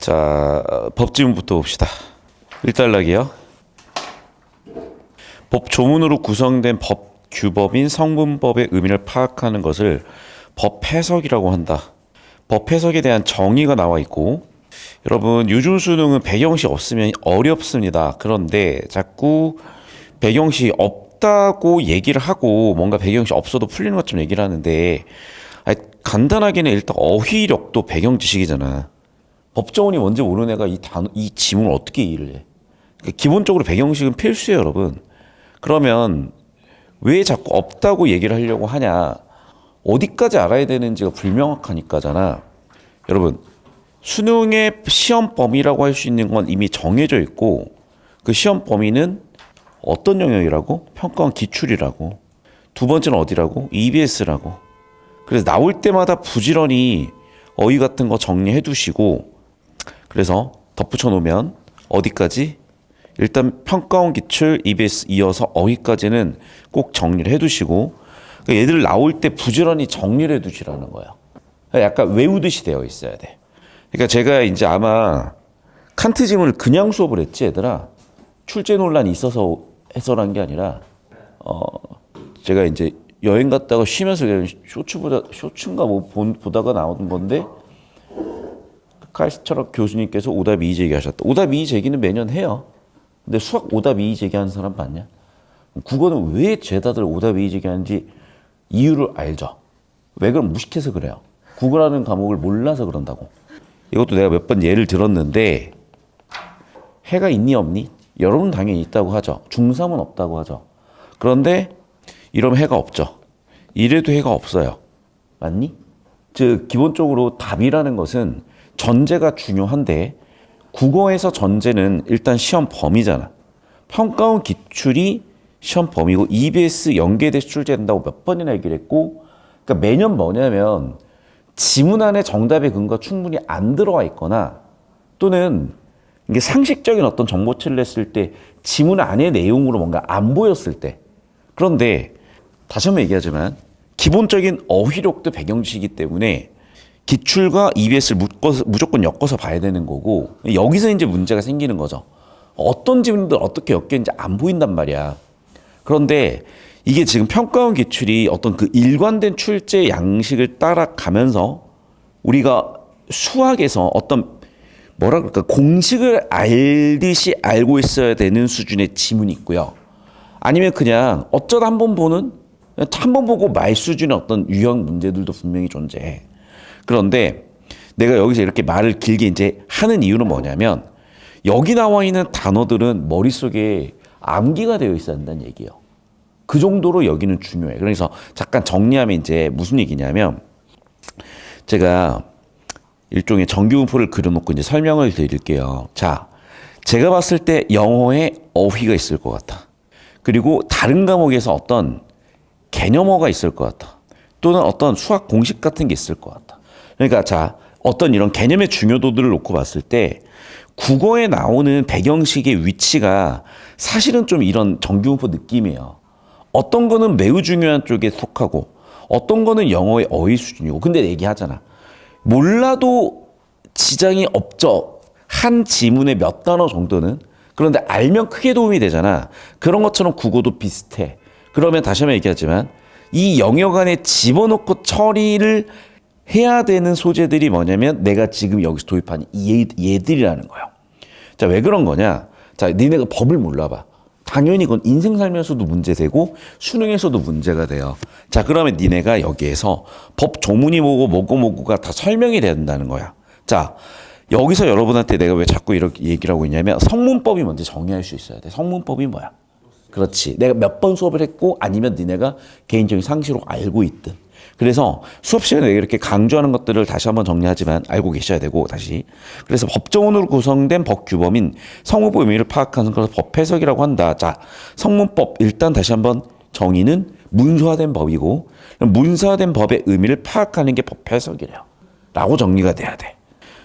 자, 법지문부터 봅시다. 1단락이요. 법 조문으로 구성된 법 규범인 성문법의 의미를 파악하는 것을 법 해석이라고 한다. 법 해석에 대한 정의가 나와 있고, 여러분 요즘 수능은 배경시 없으면 어렵습니다. 그런데 자꾸 배경시 없다고 얘기를 하고 뭔가 배경시 없어도 풀리는 것처럼 얘기를 하는데, 간단하게는 일단 어휘력도 배경 지식이잖아. 법조문이 뭔지 모르는 애가 이 지문을 어떻게 이해를 해? 그러니까 기본적으로 배경식은 필수예요, 여러분. 그러면 왜 자꾸 없다고 얘기를 하려고 하냐? 어디까지 알아야 되는지가 불명확하니까잖아. 여러분, 수능의 시험 범위라고 할 수 있는 건 이미 정해져 있고, 그 시험 범위는 어떤 영역이라고? 평가원 기출이라고. 두 번째는 어디라고? EBS라고. 그래서 나올 때마다 부지런히 어휘 같은 거 정리해 두시고, 그래서 덧붙여 놓으면 어디까지? 일단 평가원 기출, EBS 이어서 어휘까지는 꼭 정리를 해 두시고, 그러니까 얘들 나올 때 부지런히 정리를 해 두시라는 거예요. 약간 외우듯이 되어 있어야 돼. 그러니까 제가 이제 아마 칸트 지문을 그냥 수업을 했지, 얘들아. 출제 논란이 있어서 해설한 게 아니라, 제가 이제 여행 갔다가 쉬면서 그냥 쇼츠인가 뭐 보다가 나오는 건데, 카이스트 교수님께서 오답 이의 제기하셨다. 오답 이의 제기는 매년 해요. 근데 수학 오답 이의 제기하는 사람 봤냐? 국어는 왜 죄다들 오답 이의 제기하는지 이유를 알죠. 왜 그럼 무식해서 그래요. 국어라는 과목을 몰라서 그런다고. 이것도 내가 몇 번 예를 들었는데, 해가 있니 없니? 여러분 당연히 있다고 하죠. 중3은 없다고 하죠. 그런데 이러면 해가 없죠. 이래도 해가 없어요. 맞니? 즉 기본적으로 답이라는 것은 전제가 중요한데, 국어에서 전제는 일단 시험 범위잖아. 평가원 기출이 시험 범위고 EBS 연계돼서 출제된다고 몇 번이나 얘기를 했고, 그러니까 매년 뭐냐면 지문 안에 정답의 근거가 충분히 안 들어와 있거나, 또는 이게 상식적인 어떤 정보치를 했을 때 지문 안의 내용으로 뭔가 안 보였을 때. 그런데 다시 한번 얘기하지만 기본적인 어휘력도 배경지시기 때문에 기출과 EBS를 무조건 엮어서 봐야 되는 거고, 여기서 이제 문제가 생기는 거죠. 어떤 지문들 어떻게 엮였는지 안 보인단 말이야. 그런데 이게 지금 평가원 기출이 어떤 그 일관된 출제 양식을 따라가면서 우리가 수학에서 어떤 뭐라 그럴까, 공식을 알듯이 알고 있어야 되는 수준의 지문이 있고요. 아니면 그냥 어쩌다 한 번 보고 말 수준의 어떤 유형 문제들도 분명히 존재해. 그런데 내가 여기서 이렇게 말을 길게 이제 하는 이유는 뭐냐면, 여기 나와 있는 단어들은 머릿속에 암기가 되어 있어야 한다는 얘기예요. 그 정도로 여기는 중요해. 그래서 잠깐 정리하면 이제 무슨 얘기냐면, 제가 일종의 정규분포를 그려놓고 이제 설명을 드릴게요. 자, 제가 봤을 때 영어에 어휘가 있을 것 같아. 그리고 다른 과목에서 어떤 개념어가 있을 것 같아. 또는 어떤 수학 공식 같은 게 있을 것 같아. 그러니까 자, 어떤 이런 개념의 중요도들을 놓고 봤을 때 국어에 나오는 배경식의 위치가 사실은 좀 이런 정규분포 느낌이에요. 어떤 거는 매우 중요한 쪽에 속하고, 어떤 거는 영어의 어휘 수준이고. 근데 얘기하잖아. 몰라도 지장이 없죠. 한 지문에 몇 단어 정도는. 그런데 알면 크게 도움이 되잖아. 그런 것처럼 국어도 비슷해. 그러면 다시 한번 얘기하지만 이 영역 안에 집어넣고 처리를 해야 되는 소재들이 뭐냐면 내가 지금 여기서 도입한 얘들이라는 거예요. 자, 왜 그런 거냐? 자, 니네가 법을 몰라봐. 당연히 그건 인생 살면서도 문제되고 수능에서도 문제가 돼요. 자, 그러면 니네가 여기에서 법 조문이 뭐고가 다 설명이 돼야 된다는 거야. 자, 여기서 여러분한테 내가 왜 자꾸 이렇게 얘기를 하고 있냐면, 성문법이 먼저 정의할 수 있어야 돼. 성문법이 뭐야? 그렇지. 내가 몇 번 수업을 했고, 아니면 니네가 개인적인 상식으로 알고 있든. 그래서 수업 시간에 이렇게 강조하는 것들을 다시 한번 정리하지만 알고 계셔야 되고, 다시. 그래서 법조문으로 구성된 법 규범인 성문법 의미를 파악하는 것을 법 해석이라고 한다. 자, 성문법 일단 다시 한번 정의는 문서화된 법이고, 문서화된 법의 의미를 파악하는 게 법 해석이래요. 라고 정리가 돼야 돼.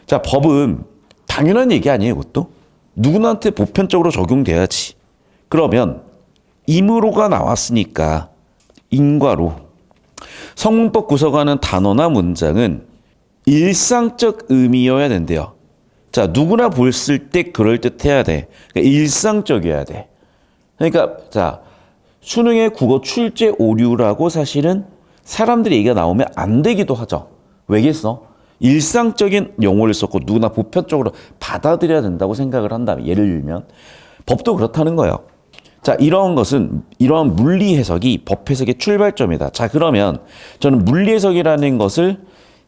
자, 법은 당연한 얘기 아니에요, 이것도? 누구나한테 보편적으로 적용돼야지. 그러면 임으로가 나왔으니까 인과로 성문법 구성하는 단어나 문장은 일상적 의미여야 된대요. 자, 누구나 봤을 때 그럴듯해야 돼. 그러니까 일상적이어야 돼. 그러니까 자, 수능의 국어 출제 오류라고 사실은 사람들이 얘기가 나오면 안 되기도 하죠. 왜겠어? 일상적인 용어를 썼고 누구나 보편적으로 받아들여야 된다고 생각을 한다면, 예를 들면 법도 그렇다는 거예요. 자, 이러한 것은 이러한 물리 해석이 법 해석의 출발점이다. 자, 그러면 저는 물리 해석이라는 것을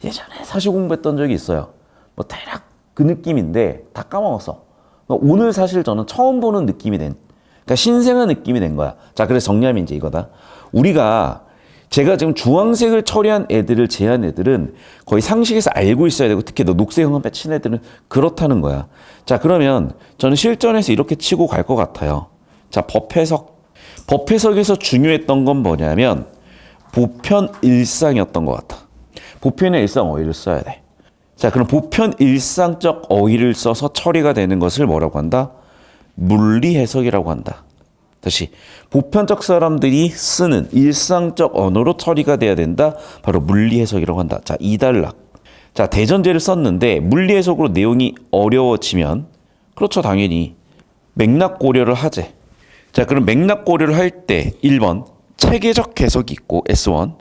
예전에 사실 공부했던 적이 있어요. 뭐 대략 그 느낌인데 다 까먹었어. 오늘 사실 저는 처음 보는 느낌이 그러니까 신생한 느낌이 된 거야. 자, 그래서 정리하면 이제 이거다. 제가 지금 주황색을 처리한 애들을 제한 애들은 거의 상식에서 알고 있어야 되고, 특히 너 녹색 형광펜 친 애들은 그렇다는 거야. 자, 그러면 저는 실전에서 이렇게 치고 갈 것 같아요. 자, 법 해석에서 중요했던 건 뭐냐면 보편 일상이었던 것 같아. 보편의 일상 어휘를 써야 돼. 자, 그럼 보편 일상적 어휘를 써서 처리가 되는 것을 뭐라고 한다? 물리 해석이라고 한다. 다시, 보편적 사람들이 쓰는 일상적 언어로 처리가 돼야 된다. 바로 물리 해석이라고 한다. 자, 2단락. 자, 대전제를 썼는데 물리 해석으로 내용이 어려워지면, 그렇죠, 당연히 맥락 고려를 하재. 자, 그럼 맥락 고려를 할 때 1번 체계적 해석이 있고 S1.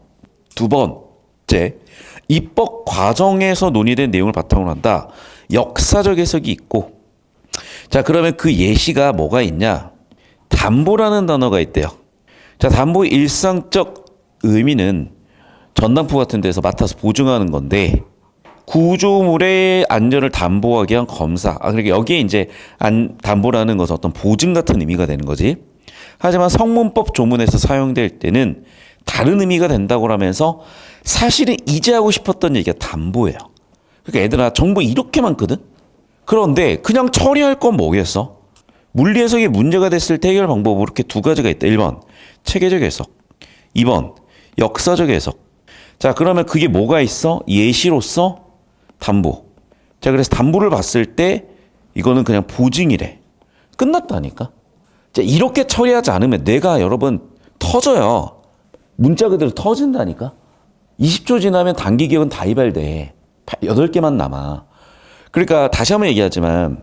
두 번째, 입법 과정에서 논의된 내용을 바탕으로 한다. 역사적 해석이 있고. 자, 그러면 그 예시가 뭐가 있냐? 담보라는 단어가 있대요. 자, 담보의 일상적 의미는 전당포 같은 데서 맡아서 보증하는 건데, 구조물의 안전을 담보하기 위한 검사. 그러니까 여기에 이제 담보라는 것은 어떤 보증 같은 의미가 되는 거지. 하지만 성문법 조문에서 사용될 때는 다른 의미가 된다고 하면서 사실은 이제 하고 싶었던 얘기가 담보예요. 그러니까 얘들아, 정보 이렇게 많거든? 그런데 그냥 처리할 건 뭐겠어? 물리 해석이 문제가 됐을 때 해결 방법으로 이렇게 두 가지가 있다. 1번, 체계적 해석. 2번, 역사적 해석. 자, 그러면 그게 뭐가 있어? 예시로서 담보. 자, 그래서 담보를 봤을 때 이거는 그냥 보증이래. 끝났다니까. 자, 이렇게 처리하지 않으면 내가 여러분 터져요. 문자 그대로 터진다니까. 20초 지나면 단기 기억은 다 이발돼. 8개만 남아. 그러니까 다시 한번 얘기하지만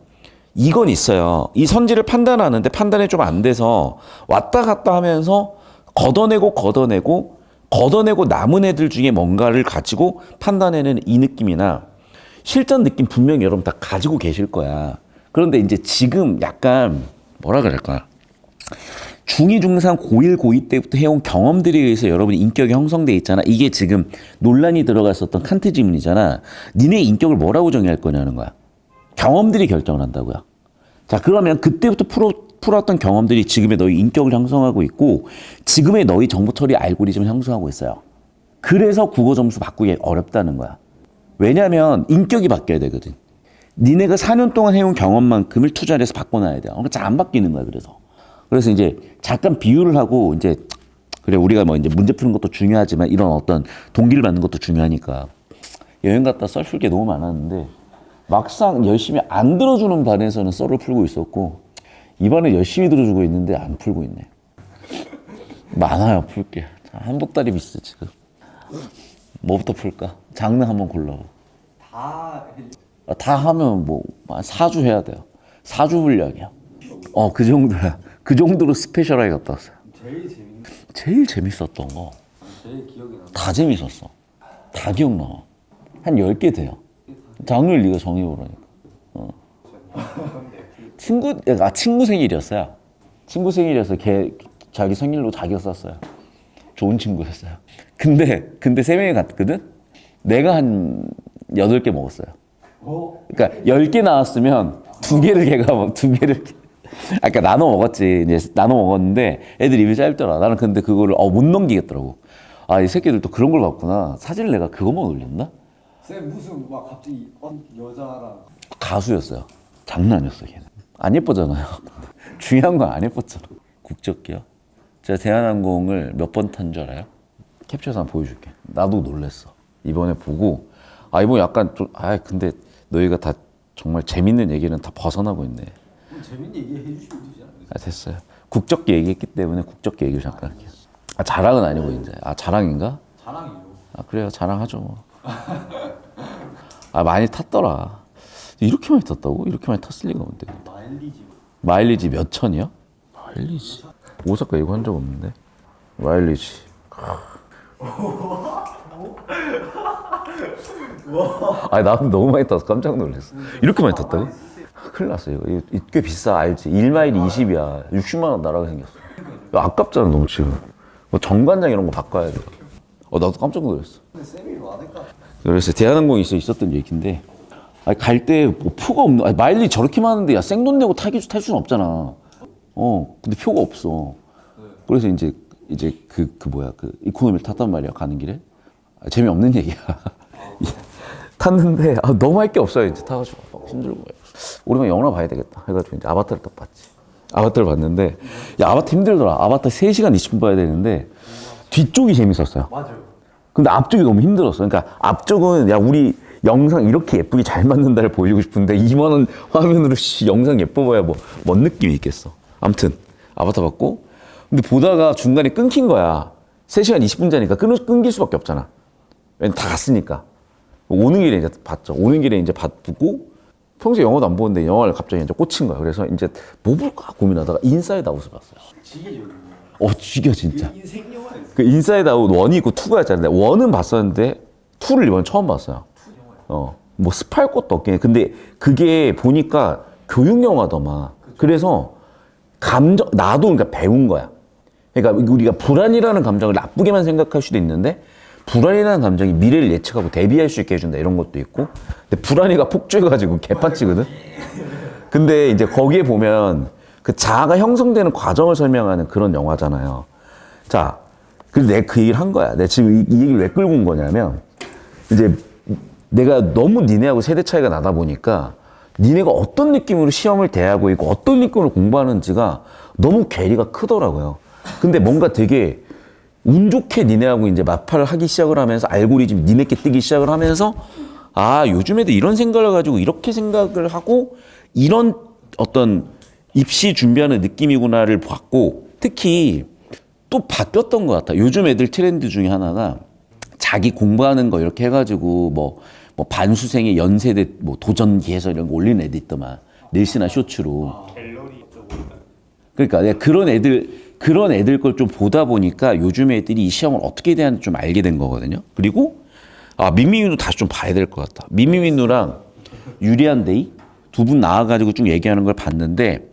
이건 있어요. 이 선지를 판단하는데 판단이 좀 안 돼서 왔다 갔다 하면서 걷어내고 남은 애들 중에 뭔가를 가지고 판단해내는 이 느낌이나 실전 느낌 분명히 여러분 다 가지고 계실 거야. 그런데 이제 지금 약간 뭐라 그럴까? 중2, 중3, 고1, 고2 때부터 해온 경험들에 의해서 여러분이 인격이 형성돼 있잖아. 이게 지금 논란이 들어갔었던 칸트 지문이잖아. 니네 인격을 뭐라고 정의할 거냐는 거야. 경험들이 결정을 한다고요. 자, 그러면 그때부터 풀었던 경험들이 지금의 너희 인격을 형성하고 있고 지금의 너희 정보 처리 알고리즘을 형성하고 있어요. 그래서 국어 점수 바꾸기 어렵다는 거야. 왜냐하면 인격이 바뀌어야 되거든. 니네가 4년 동안 해온 경험만큼을 투자를 해서 바꿔놔야 돼요. 그러니까 잘 안 바뀌는 거야. 그래서 이제 잠깐 비유를 하고 이제 그래, 우리가 뭐 이제 문제 푸는 것도 중요하지만 이런 어떤 동기를 받는 것도 중요하니까 여행 갔다 썰 풀 게 너무 많았는데 막상 열심히 안 들어주는 반에서는 썰을 풀고 있었고 이반에 열심히 들어주고 있는데 안 풀고 있네. 많아요, 풀게. 한복다리 비슷해 지금. 뭐부터 풀까? 장르 한번 골라봐. 다 하면 뭐 4주 해야 돼요. 4주 분량이야. 그 정도야. 그 정도로 스페셜하게 갔다 왔어요. 제일 재밌었던 거. 제일 기억이 나. 다 재밌었어. 다 기억나. 한 10개 돼요. 장르를 네가 정해보라니까. 친구 생일이었어요. 친구 생일이어서 자기 생일로 자기가 썼어요. 좋은 친구였어요. 근데 3명이 갔거든? 내가 한 8개 먹었어요. 그러니까 10개 나왔으면 2개를 걔가 2개를. 아까 나눠 먹었지. 이제 나눠 먹었는데 애들 입이 짧더라. 나는 근데 그거를 못 넘기겠더라고. 이 새끼들 또 그런 걸 봤구나. 사진을 내가 그것만 올렸나? 쌤 무슨 막 갑자기 여자랑 가수였어요. 장난 아니었어 걔는. 안 예뻤잖아요. 중요한 건 안 예뻤잖아. 국적기요? 제가 대한항공을 몇 번 탄 줄 알아요? 캡처해서 한번 보여줄게. 나도 놀랬어. 이번에 보고 이번 약간 좀 근데 너희가 다 정말 재밌는 얘기는 다 벗어나고 있네. 재밌는 얘기 해주시면 되지 않아요? 됐어요. 국적기 얘기했기 때문에 국적기 얘기를 잠깐 할게요. 자랑은 아니고 이제 자랑인가? 자랑이죠. 그래요, 자랑하죠 뭐. 많이 탔더라. 이렇게 많이 탔다고? 이렇게 많이 탔을 리가 없는데. 마일리지. 마일리지 몇 천이야? 마일리지. 오사카 이거 한 적 없는데. 마일리지. 아니 나도 너무 많이 타서 깜짝 놀랐어. 이렇게 많이 탔다고? 큰일 났어 이거. 이거 꽤 비싸 알지? 1마일이 20이야. 60만 원 날아가 생겼어. 야, 아깝잖아 너무 지금. 뭐 정관장 이런 거 바꿔야 돼. 나도 깜짝 놀랐어. 근데 쌤이 많을까? 그래서 대한항공에 있었던 얘기인데 갈 때 뭐 표가 없는 마일리지 저렇게 많은데 야 생돈 내고 탈 수는 없잖아. 근데 표가 없어. 그래서 이제 그 뭐야 그 이코노미를 탔단 말이야 가는 길에. 재미없는 얘기야. 탔는데 너무 할 게 없어요. 이제 타가지고 막 힘들고 오랜만에 영화 봐야 되겠다 해가지고 이제 아바타를 딱 봤지. 아바타를 봤는데 야 아바타 힘들더라. 아바타 3시간 20분 봐야 되는데 뒤쪽이 재밌었어요. 맞아요. 근데 앞쪽이 너무 힘들었어. 그러니까 앞쪽은 야 우리 영상 이렇게 예쁘게 잘 만든다를 보여주고 싶은데 2만 원 화면으로 영상 예뻐 봐야 뭔 느낌이 있겠어. 아무튼 아바타 봤고 근데 보다가 중간에 끊긴 거야. 3시간 20분짜리니까 끊길 수밖에 없잖아. 왜냐면 다 갔으니까. 오는 길에 이제 봤죠. 오는 길에 이제 봤고 평소에 영화도 안 보는데 영화를 갑자기 이제 꽂힌 거야. 그래서 이제 뭐 볼까 고민하다가 인사이드 아웃을 봤어요. 지게죠. 죽여 진짜. 인생 영화였어. 그 인사이드 아웃 1이 있고 2가 있잖아요. 1은 봤었는데 2를 이번에 처음 봤어요. 뭐 습할 것도 없긴 해. 근데 그게 보니까 교육 영화더만. 그래서 나도 그러니까 배운 거야. 그러니까 우리가 불안이라는 감정을 나쁘게만 생각할 수도 있는데 불안이라는 감정이 미래를 예측하고 대비할 수 있게 해준다 이런 것도 있고. 근데 불안이가 폭주해가지고 개판치거든. 근데 이제 거기에 보면 그 자아가 형성되는 과정을 설명하는 그런 영화잖아요. 자, 그래서 내가 그 얘기를 한 거야. 내가 지금 이 얘기를 왜 끌고 온 거냐면 이제 내가 너무 니네하고 세대 차이가 나다 보니까 니네가 어떤 느낌으로 시험을 대하고 있고 어떤 느낌으로 공부하는지가 너무 괴리가 크더라고요. 근데 뭔가 되게 운 좋게 니네하고 이제 마팔을 하기 시작을 하면서 알고리즘이 니네께 뜨기 시작을 하면서 요즘 애들 이런 생각을 가지고 이렇게 생각을 하고 이런 어떤 입시 준비하는 느낌이구나를 봤고 특히 또 바뀌었던 것 같아. 요즘 애들 트렌드 중에 하나가 자기 공부하는 거 이렇게 해가지고 뭐 반수생의 연세대 뭐 도전기에서 이런 거 올리는 애들 있더만. 릴스나 쇼츠로. 갤러리 쪽으로. 그러니까 내가 그런 애들 걸 좀 보다 보니까 요즘 애들이 이 시험을 어떻게 대하는지 좀 알게 된 거거든요. 그리고 민미민누 다시 좀 봐야 될 것 같다. 민미민누랑 유리한 데이 두 분 나와가지고 쭉 얘기하는 걸 봤는데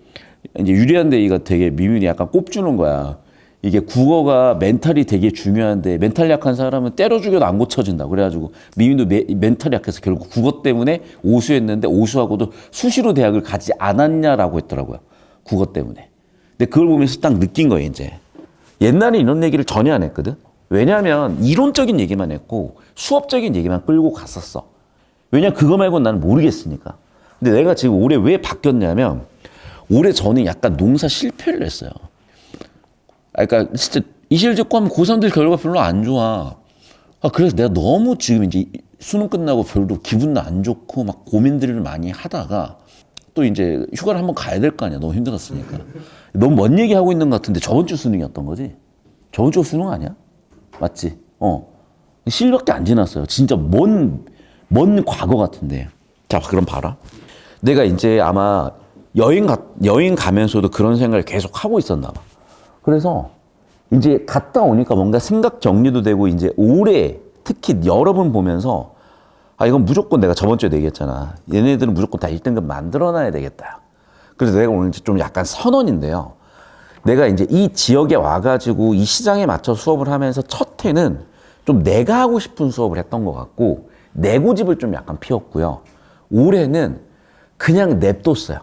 이제 유리한 데이가 되게 미민이 약간 꼽주는 거야. 이게 국어가 멘탈이 되게 중요한데 멘탈 약한 사람은 때려 죽여도 안 고쳐진다. 그래가지고 미민도 멘탈이 약해서 결국 국어 때문에 오수했는데 오수하고도 수시로 대학을 가지 않았냐라고 했더라고요. 국어 때문에. 근데 그걸 보면서 딱 느낀 거예요, 이제. 옛날에 이런 얘기를 전혀 안 했거든. 왜냐하면 이론적인 얘기만 했고 수업적인 얘기만 끌고 갔었어. 왜냐면 그거 말고는 나는 모르겠으니까. 근데 내가 지금 올해 왜 바뀌었냐면 올해 저는 약간 농사 실패를 했어요. 그러니까 진짜 이실직고 하면 고3들 결과 별로 안 좋아. 그래서 내가 너무 지금 이제 수능 끝나고 별로 기분도 안 좋고 막 고민들을 많이 하다가 또 이제 휴가를 한번 가야 될 거 아니야. 너무 힘들었으니까. 너무 먼 얘기 하고 있는 것 같은데 저번 주 수능이었던 거지? 저번 주 수능 아니야? 맞지? 실밖에 안 지났어요. 진짜 먼 과거 같은데. 자, 그럼 봐라. 내가 이제 아마 여행 가면서도 그런 생각을 계속 하고 있었나 봐. 그래서 이제 갔다 오니까 뭔가 생각 정리도 되고 이제 올해 특히 여러 번 보면서 이건 무조건 내가 저번 주에 얘기했잖아. 얘네들은 무조건 다 1등급 만들어놔야 되겠다. 그래서 내가 오늘 좀 약간 선언인데요. 내가 이제 이 지역에 와가지고 이 시장에 맞춰 수업을 하면서 첫 해는 좀 내가 하고 싶은 수업을 했던 것 같고 내 고집을 좀 약간 피웠고요. 올해는 그냥 냅뒀어요.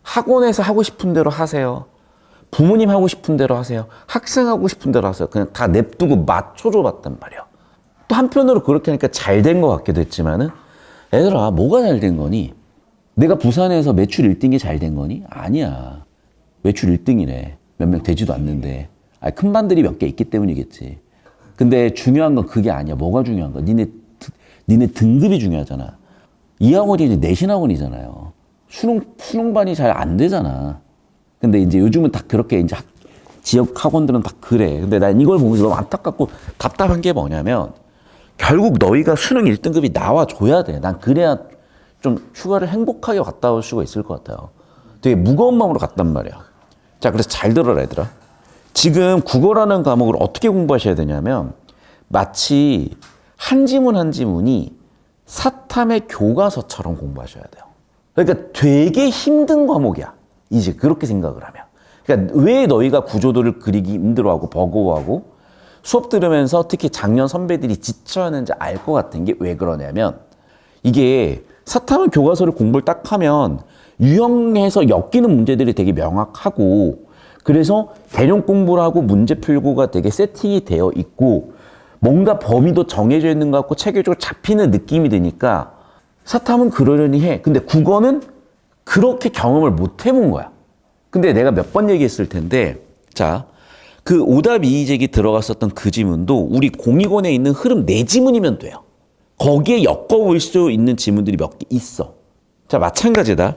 학원에서 하고 싶은 대로 하세요. 부모님 하고 싶은 대로 하세요. 학생 하고 싶은 대로 하세요. 그냥 다 냅두고 맞춰줘 봤단 말이야. 또 한편으로 그렇게 하니까 잘 된 것 같기도 했지만은 얘들아 뭐가 잘 된 거니? 내가 부산에서 매출 1등이 잘 된 거니? 아니야. 매출 1등이래. 몇 명 되지도 않는데. 큰 반들이 몇 개 있기 때문이겠지. 근데 중요한 건 그게 아니야. 뭐가 중요한 거야? 니네 등급이 중요하잖아. 이 학원이 이제 내신 학원이잖아요. 수능반이 잘 안 되잖아. 근데 이제 요즘은 다 그렇게 이제 지역 학원들은 다 그래. 근데 난 이걸 보면서 너무 안타깝고 답답한 게 뭐냐면 결국 너희가 수능 1등급이 나와줘야 돼. 난 그래야 좀 휴가를 행복하게 갔다 올 수가 있을 것 같아요. 되게 무거운 마음으로 갔단 말이야. 자, 그래서 잘 들어라, 얘들아. 지금 국어라는 과목을 어떻게 공부하셔야 되냐면 마치 한 지문 한 지문이 사탐의 교과서처럼 공부하셔야 돼요. 그러니까 되게 힘든 과목이야. 이제 그렇게 생각을 하면. 그러니까 왜 너희가 구조도를 그리기 힘들어하고 버거워하고 수업 들으면서 특히 작년 선배들이 지쳐하는지 알 것 같은 게 왜 그러냐면 이게 사탐의 교과서를 공부를 딱 하면 유형에서 엮이는 문제들이 되게 명확하고 그래서 개념 공부를 하고 문제 풀고가 되게 세팅이 되어 있고 뭔가 범위도 정해져 있는 것 같고 체계적으로 잡히는 느낌이 드니까 사탐은 그러려니 해. 근데 국어는 그렇게 경험을 못 해본 거야. 근데 내가 몇 번 얘기했을 텐데 자, 그 오답 이의제기 들어갔었던 그 지문도 우리 공익원에 있는 흐름 4지문이면 돼요. 거기에 엮어볼 수 있는 지문들이 몇 개 있어. 자, 마찬가지다.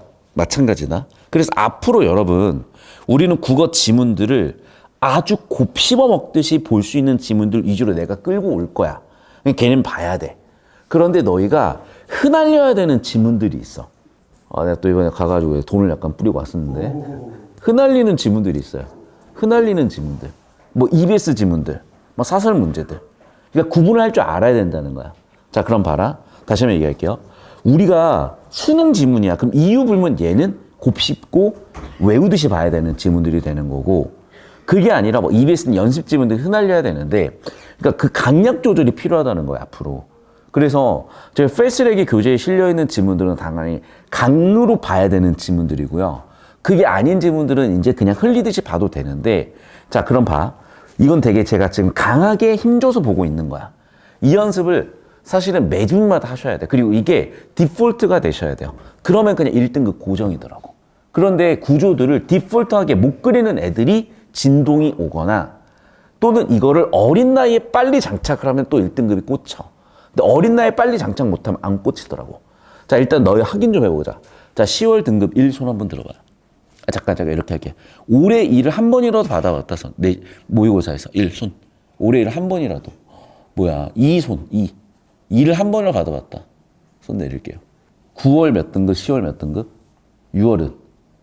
그래서 앞으로 여러분 우리는 국어 지문들을 아주 곱씹어 먹듯이 볼 수 있는 지문들 위주로 내가 끌고 올 거야. 걔는 봐야 돼. 그런데 너희가 흩날려야 되는 지문들이 있어. 내가 또 이번에 가가지고 돈을 약간 뿌리고 왔었는데 흩날리는 지문들이 있어요. 흩날리는 지문들. 뭐 EBS 지문들. 뭐 사설 문제들. 그러니까 구분을 할 줄 알아야 된다는 거야. 자, 그럼 봐라. 다시 한번 얘기할게요. 우리가 수능 지문이야. 그럼 이유 불문 얘는 곱씹고 외우듯이 봐야 되는 지문들이 되는 거고 그게 아니라 뭐 EBS는 연습 지문들 흩날려야 되는데 그러니까 그 강약 조절이 필요하다는 거야, 앞으로. 그래서 저희 패스트트랙의 교재에 실려있는 지문들은 당연히 강으로 봐야 되는 지문들이고요. 그게 아닌 지문들은 이제 그냥 흘리듯이 봐도 되는데 자, 그럼 봐. 이건 되게 제가 지금 강하게 힘줘서 보고 있는 거야. 이 연습을 사실은 매 주마다 하셔야 돼. 그리고 이게 디폴트가 되셔야 돼요. 그러면 그냥 1등급 고정이더라고. 그런데 구조들을 디폴트하게 못 그리는 애들이 진동이 오거나 또는 이거를 어린 나이에 빨리 장착을 하면 또 1등급이 꽂혀. 근데 어린 나이에 빨리 장착 못하면 안 꽂히더라고. 자, 일단 너희 확인 좀 해보자. 자, 10월 등급 1 손 한번 들어봐요. 잠깐 이렇게 할게. 올해 일을 한 번이라도 받아봤다 손. 내 모의고사에서 1 손. 올해 일을 한 번이라도. 2 손. 2. 일을 한 번을 받아봤다. 손 내릴게요. 9월 몇 등급, 10월 몇 등급? 6월은?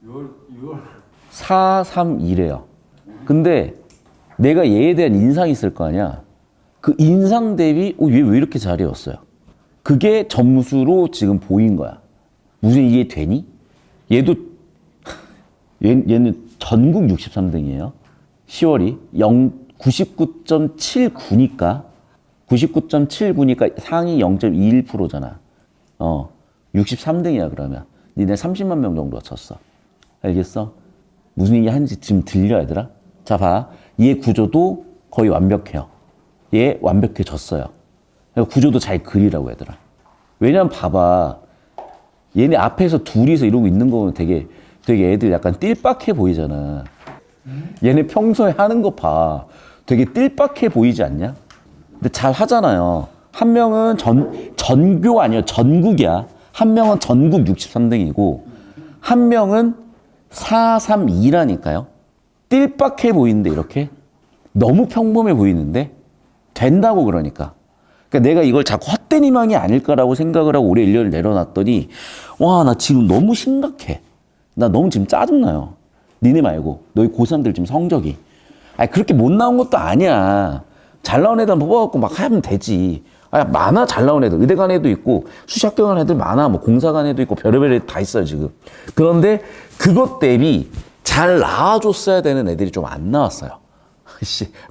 6월. 4, 3, 2래요. 근데 내가 얘에 대한 인상이 있을 거 아니야. 그 인상 대비 얘 왜 이렇게 잘해왔어요? 그게 점수로 지금 보인 거야. 무슨 이게 되니? 얘도 얘는 전국 63등이에요. 10월이 99.79니까 99.79니까 상위 0.21%잖아. 63등이야 그러면. 니네 30만 명 정도가 쳤어. 알겠어? 무슨 얘기 하는지 지금 들려, 얘들아? 자, 봐. 얘 구조도 거의 완벽해요. 얘 완벽해졌어요. 구조도 잘 그리라고, 얘들아. 왜냐면 봐봐. 얘네 앞에서 둘이서 이러고 있는 거 보면 되게 애들 약간 띨빡해 보이잖아. 얘네 평소에 하는 거 봐. 되게 띨빡해 보이지 않냐? 근데 잘 하잖아요. 한 명은 전교 아니에요. 전국이야. 한 명은 전국 63등이고 한 명은 432라니까요. 띨빡해 보이는데 이렇게 너무 평범해 보이는데 된다고. 그러니까 내가 이걸 자꾸 헛된 희망이 아닐까라고 생각을 하고 올해 1년을 내려놨더니 와, 나 지금 너무 심각해. 나 너무 지금 짜증나요. 니네 말고 너희 고3들 지금 성적이 그렇게 못 나온 것도 아니야. 잘 나온 애들 뽑아갖고 막 하면 되지. 많아. 잘 나온 애들. 의대 간 애도 있고 수시학교 간 애들 많아. 뭐 공사 간 애도 있고 별의별 애들 다 있어요 지금. 그런데 그것 대비 잘 나와줬어야 되는 애들이 좀 안 나왔어요.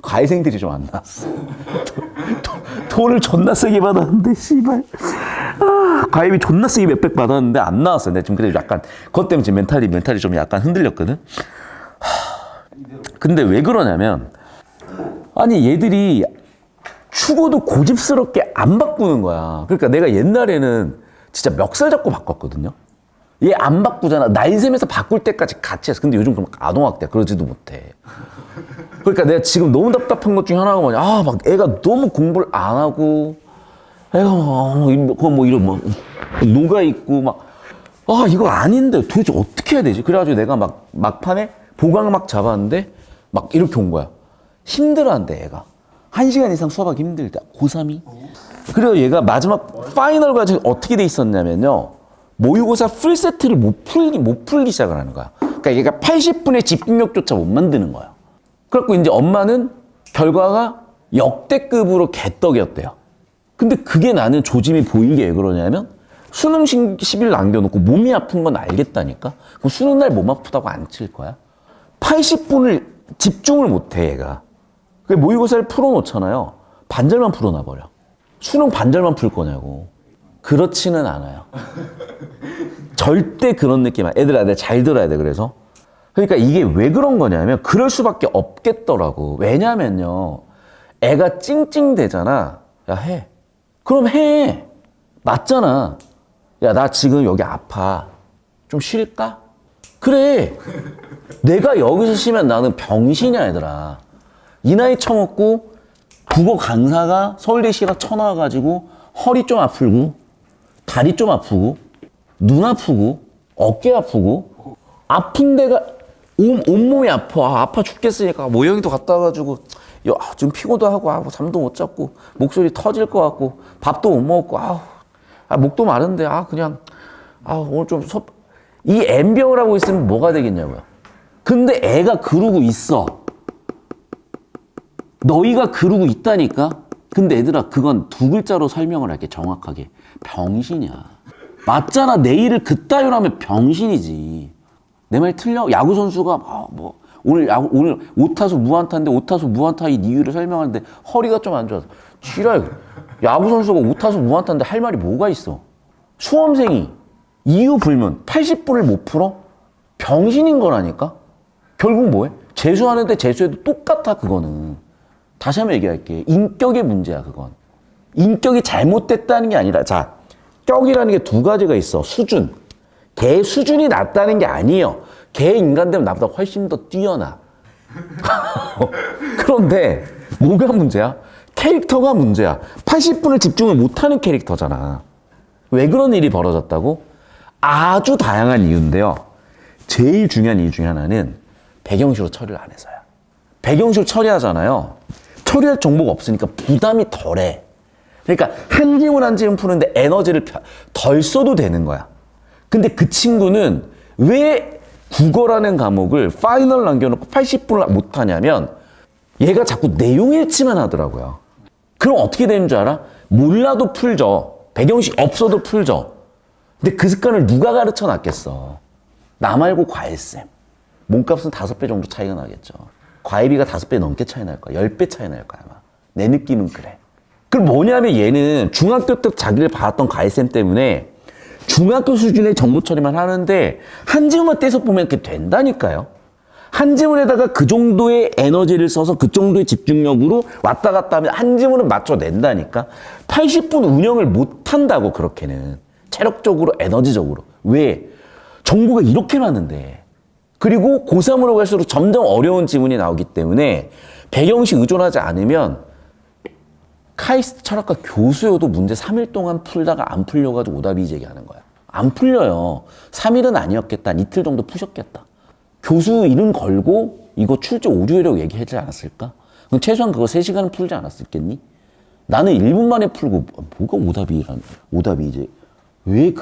과외생들이 좀 안 나왔어. 돈을 존나 세게 받았는데 씨발. 과외비 존나 세게 몇백 받았는데 안 나왔어요. 내가 지금 그래도 약간 그것 때문에 지금 멘탈이 좀 약간 흔들렸거든. 근데 왜 그러냐면 아니 얘들이 축구도 고집스럽게 안 바꾸는 거야. 그러니까 내가 옛날에는 진짜 멱살 잡고 바꿨거든요. 얘 안 바꾸잖아. 날샘에서 바꿀 때까지 같이 했어. 근데 요즘 그럼 아동학대 그러지도 못해. 그러니까 내가 지금 너무 답답한 것 중에 하나가 뭐냐. 막 애가 너무 공부를 안 하고 애가 뭐 이런 녹아 있고 막 이거 아닌데 도대체 어떻게 해야 되지? 그래가지고 내가 막판에 보강 막 잡았는데 막 이렇게 온 거야. 힘들어한대 얘가. 1시간 이상 수업하기 힘들다. 고3이. 그래서 얘가 마지막 파이널까지 어떻게 돼 있었냐면요. 모의고사 풀세트를 못 풀기 시작을 하는 거야. 그러니까 얘가 80분의 집중력조차 못 만드는 거야. 그래갖고 이제 엄마는 결과가 역대급으로 개떡이었대요. 근데 그게 나는 조짐이 보인 게 왜 그러냐면 수능 시비를 남겨놓고 몸이 아픈 건 알겠다니까? 그럼 수능 날 몸 아프다고 안 칠 거야? 80분을 집중을 못 해, 얘가. 모의고사를 풀어놓잖아요. 반절만 풀어놔버려. 수능 반절만 풀 거냐고. 그렇지는 않아요. 절대 그런 느낌 아니야. 애들아, 내가 잘 들어야 돼, 그래서. 그러니까 이게 왜 그런 거냐면 그럴 수밖에 없겠더라고. 왜냐면요. 애가 찡찡대잖아. 야, 해. 그럼 해. 맞잖아. 야, 나 지금 여기 아파. 좀 쉴까? 그래. 내가 여기서 쉬면 나는 병신이야, 얘들아. 이 나이 처먹고 국어 강사가 서울대시가 쳐나와가지고 허리 좀 아프고 다리 좀 아프고 눈 아프고 어깨 아프고 아픈 데가 온몸이 아파 죽겠으니까 모형이도 갔다 와가지고 좀 피곤도 하고 잠도 못 잤고 목소리 터질 것 같고 밥도 못 먹고 목도 마른데 그냥 오늘 좀 이 N병을 하고 있으면 뭐가 되겠냐고요. 근데 애가 그러고 있어. 너희가 그러고 있다니까. 근데 얘들아, 그건 두 글자로 설명을 할게. 정확하게 병신이야. 맞잖아. 내일을 그따위로 하면 병신이지. 내 말 틀려? 야구 선수가 오늘 5타수 무안타인데 5타수 무안타인 이유를 설명하는데 허리가 좀 안 좋아서 지랄. 야구 선수가 5타수 무안타인데 할 말이 뭐가 있어? 수험생이 이유 불문 80분을 못 풀어? 병신인 거라니까? 결국 뭐해? 재수하는데 재수해도 똑같아, 그거는. 다시 한번 얘기할게. 인격의 문제야, 그건. 인격이 잘못됐다는 게 아니라, 자, 격이라는 게 두 가지가 있어. 수준. 걔 수준이 낮다는 게 아니에요. 걔 인간되면 나보다 훨씬 더 뛰어나. 그런데 뭐가 문제야? 캐릭터가 문제야. 80분을 집중을 못하는 캐릭터잖아. 왜 그런 일이 벌어졌다고? 아주 다양한 이유인데요. 제일 중요한 이유 중에 하나는 배경시로 처리를 안 해서야. 배경시로 처리하잖아요. 처리할 정보가 없으니까 부담이 덜해. 그러니까 한 지문 푸는데 에너지를 덜 써도 되는 거야. 근데 그 친구는 왜 국어라는 과목을 파이널 남겨놓고 80분을 못하냐면 얘가 자꾸 내용 일치만 하더라고요. 그럼 어떻게 되는 줄 알아? 몰라도 풀죠. 배경식 없어도 풀죠. 근데 그 습관을 누가 가르쳐 놨겠어? 나 말고 과외쌤. 몸값은 5배 정도 차이가 나겠죠. 과외비가 5배 넘게 차이 날 거야. 10배 차이 날 거야, 아마. 내 느낌은 그래. 그럼 뭐냐면 얘는 중학교 때 자기를 받았던 과외쌤 때문에 중학교 수준의 정보 처리만 하는데 한 지문만 떼서 보면 그게 된다니까요. 한 지문에다가 그 정도의 에너지를 써서 그 정도의 집중력으로 왔다 갔다 하면 한 지문은 맞춰낸다니까. 80분 운영을 못한다고, 그렇게는. 체력적으로, 에너지적으로. 왜? 정보가 이렇게 많은데. 그리고 고3으로 갈수록 점점 어려운 지문이 나오기 때문에 배경식 의존하지 않으면 카이스트 철학과 교수여도 문제 3일 동안 풀다가 안 풀려가지고 오답 이제 얘기하는 거야. 안 풀려요. 3일은 아니었겠다. 이틀 정도 푸셨겠다. 교수 이름 걸고 이거 출제 오류라고 얘기하지 않았을까? 그럼 최소한 그거 3시간은 풀지 않았겠니? 나는 1분 만에 풀고 뭐가 오답이 이제 왜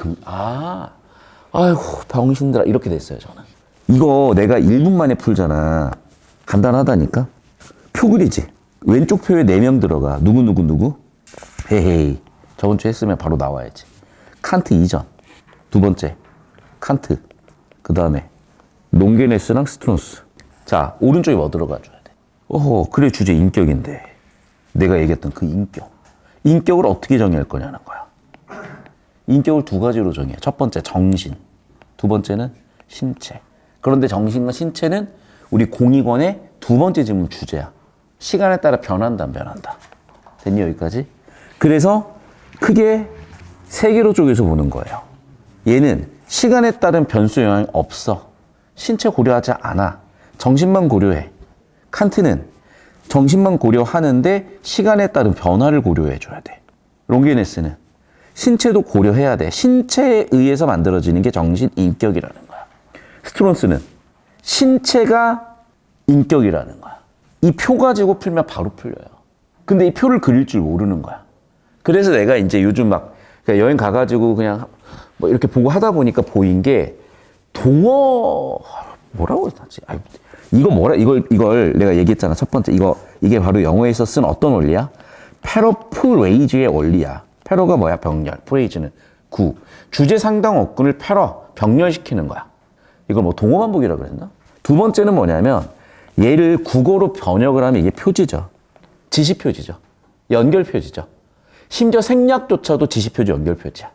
아이고 병신들아 이렇게 됐어요, 저는. 이거 내가 1분 만에 풀잖아. 간단하다니까? 표 그리지? 왼쪽 표에 4명 들어가. 누구? 헤헤이. 저번 주에 했으면 바로 나와야지. 칸트 이전. 두 번째, 칸트. 그 다음에 롱게네스랑 스트론스. 자, 오른쪽에 뭐 들어가줘야 돼? 그래, 주제 인격인데. 내가 얘기했던 그 인격. 인격을 어떻게 정의할 거냐는 거야. 인격을 두 가지로 정의해. 첫 번째, 정신. 두 번째는 신체. 그런데 정신과 신체는 우리 공익원의 두 번째 질문 주제야. 시간에 따라 변한다, 안 변한다. 됐니, 여기까지? 그래서 크게 3개로 쪼개서 보는 거예요. 얘는 시간에 따른 변수 영향이 없어. 신체 고려하지 않아. 정신만 고려해. 칸트는 정신만 고려하는데 시간에 따른 변화를 고려해줘야 돼. 롱기네스는 신체도 고려해야 돼. 신체에 의해서 만들어지는 게 정신 인격이라는 거야. 스트론스는 신체가 인격이라는 거야. 이 표 가지고 풀면 바로 풀려요. 근데 이 표를 그릴 줄 모르는 거야. 그래서 내가 이제 요즘 막 여행 가가지고 그냥 뭐 이렇게 보고 하다 보니까 보인 게 뭐라고 하지? 이걸 내가 얘기했잖아. 첫 번째 이게 바로 영어에서 쓴 어떤 원리야? 패러프레이즈의 원리야. 패러가 뭐야? 병렬. 프레이즈는 구. 주제 상당 어근을 병렬시키는 거야. 이걸 뭐 동어 반복이라 그랬나? 두 번째는 뭐냐면 얘를 국어로 번역을 하면 이게 표지죠. 지시표지죠. 연결표지죠. 심지어 생략조차도 지시표지 연결표지야.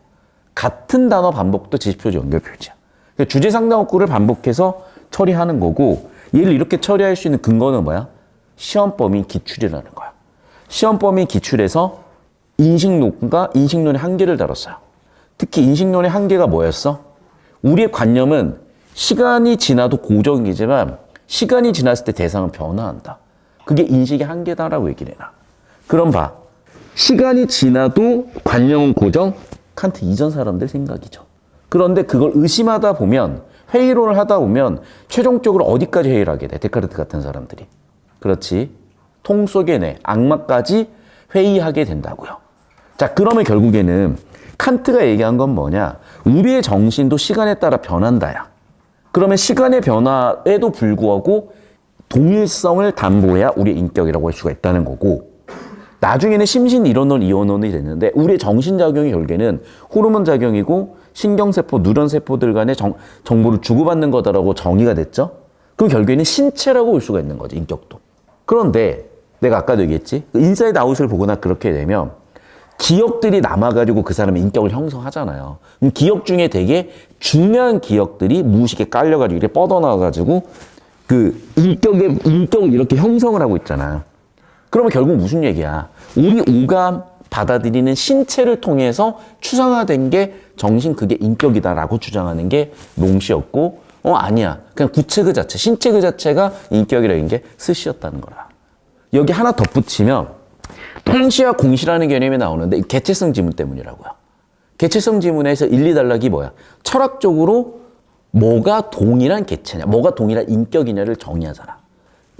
같은 단어 반복도 지시표지 연결표지야. 그러니까 주제 상당 어구를 반복해서 처리하는 거고 얘를 이렇게 처리할 수 있는 근거는 뭐야? 시험 범위 기출이라는 거야. 시험 범위 기출에서 인식론과 인식론의 한계를 다뤘어요. 특히 인식론의 한계가 뭐였어? 우리의 관념은 시간이 지나도 고정이지만 시간이 지났을 때 대상은 변화한다. 그게 인식의 한계다라고 얘기를 해놔. 그럼 봐. 시간이 지나도 관념은 고정? 칸트 이전 사람들 생각이죠. 그런데 그걸 의심하다 보면 회의론을 하다 보면 최종적으로 어디까지 회의를 하게 돼? 데카르트 같은 사람들이. 그렇지. 통 속의 뇌, 악마까지 회의하게 된다고요. 자, 그러면 결국에는 칸트가 얘기한 건 뭐냐? 우리의 정신도 시간에 따라 변한다야. 그러면 시간의 변화에도 불구하고 동일성을 담보해야 우리의 인격이라고 할 수가 있다는 거고 나중에는 심신 이론론, 이원론이 됐는데 우리의 정신작용이 결국에는 호르몬 작용이고 신경세포, 누런세포들 간의 정보를 주고받는 거다라고 정의가 됐죠? 그럼 결국에는 신체라고 볼 수가 있는 거지, 인격도. 그런데 내가 아까도 얘기했지? 인사이드 아웃을 보거나 그렇게 되면 기억들이 남아가지고 그 사람의 인격을 형성하잖아요. 기억 중에 되게 중요한 기억들이 무의식에 깔려가지고 이렇게 뻗어나와가지고 그 인격을 이렇게 형성을 하고 있잖아. 그러면 결국 무슨 얘기야? 우리 오감 받아들이는 신체를 통해서 추상화된 게 정신 그게 인격이다라고 주장하는 게 롱시였고 아니야. 그냥 구체 그 자체, 신체 그 자체가 인격이라는 게 스시였다는 거라. 여기 하나 덧붙이면 통시와 공시라는 개념이 나오는데 개체성 지문 때문이라고요. 개체성 지문에서 1, 2단락이 뭐야? 철학적으로 뭐가 동일한 개체냐, 뭐가 동일한 인격이냐를 정의하잖아.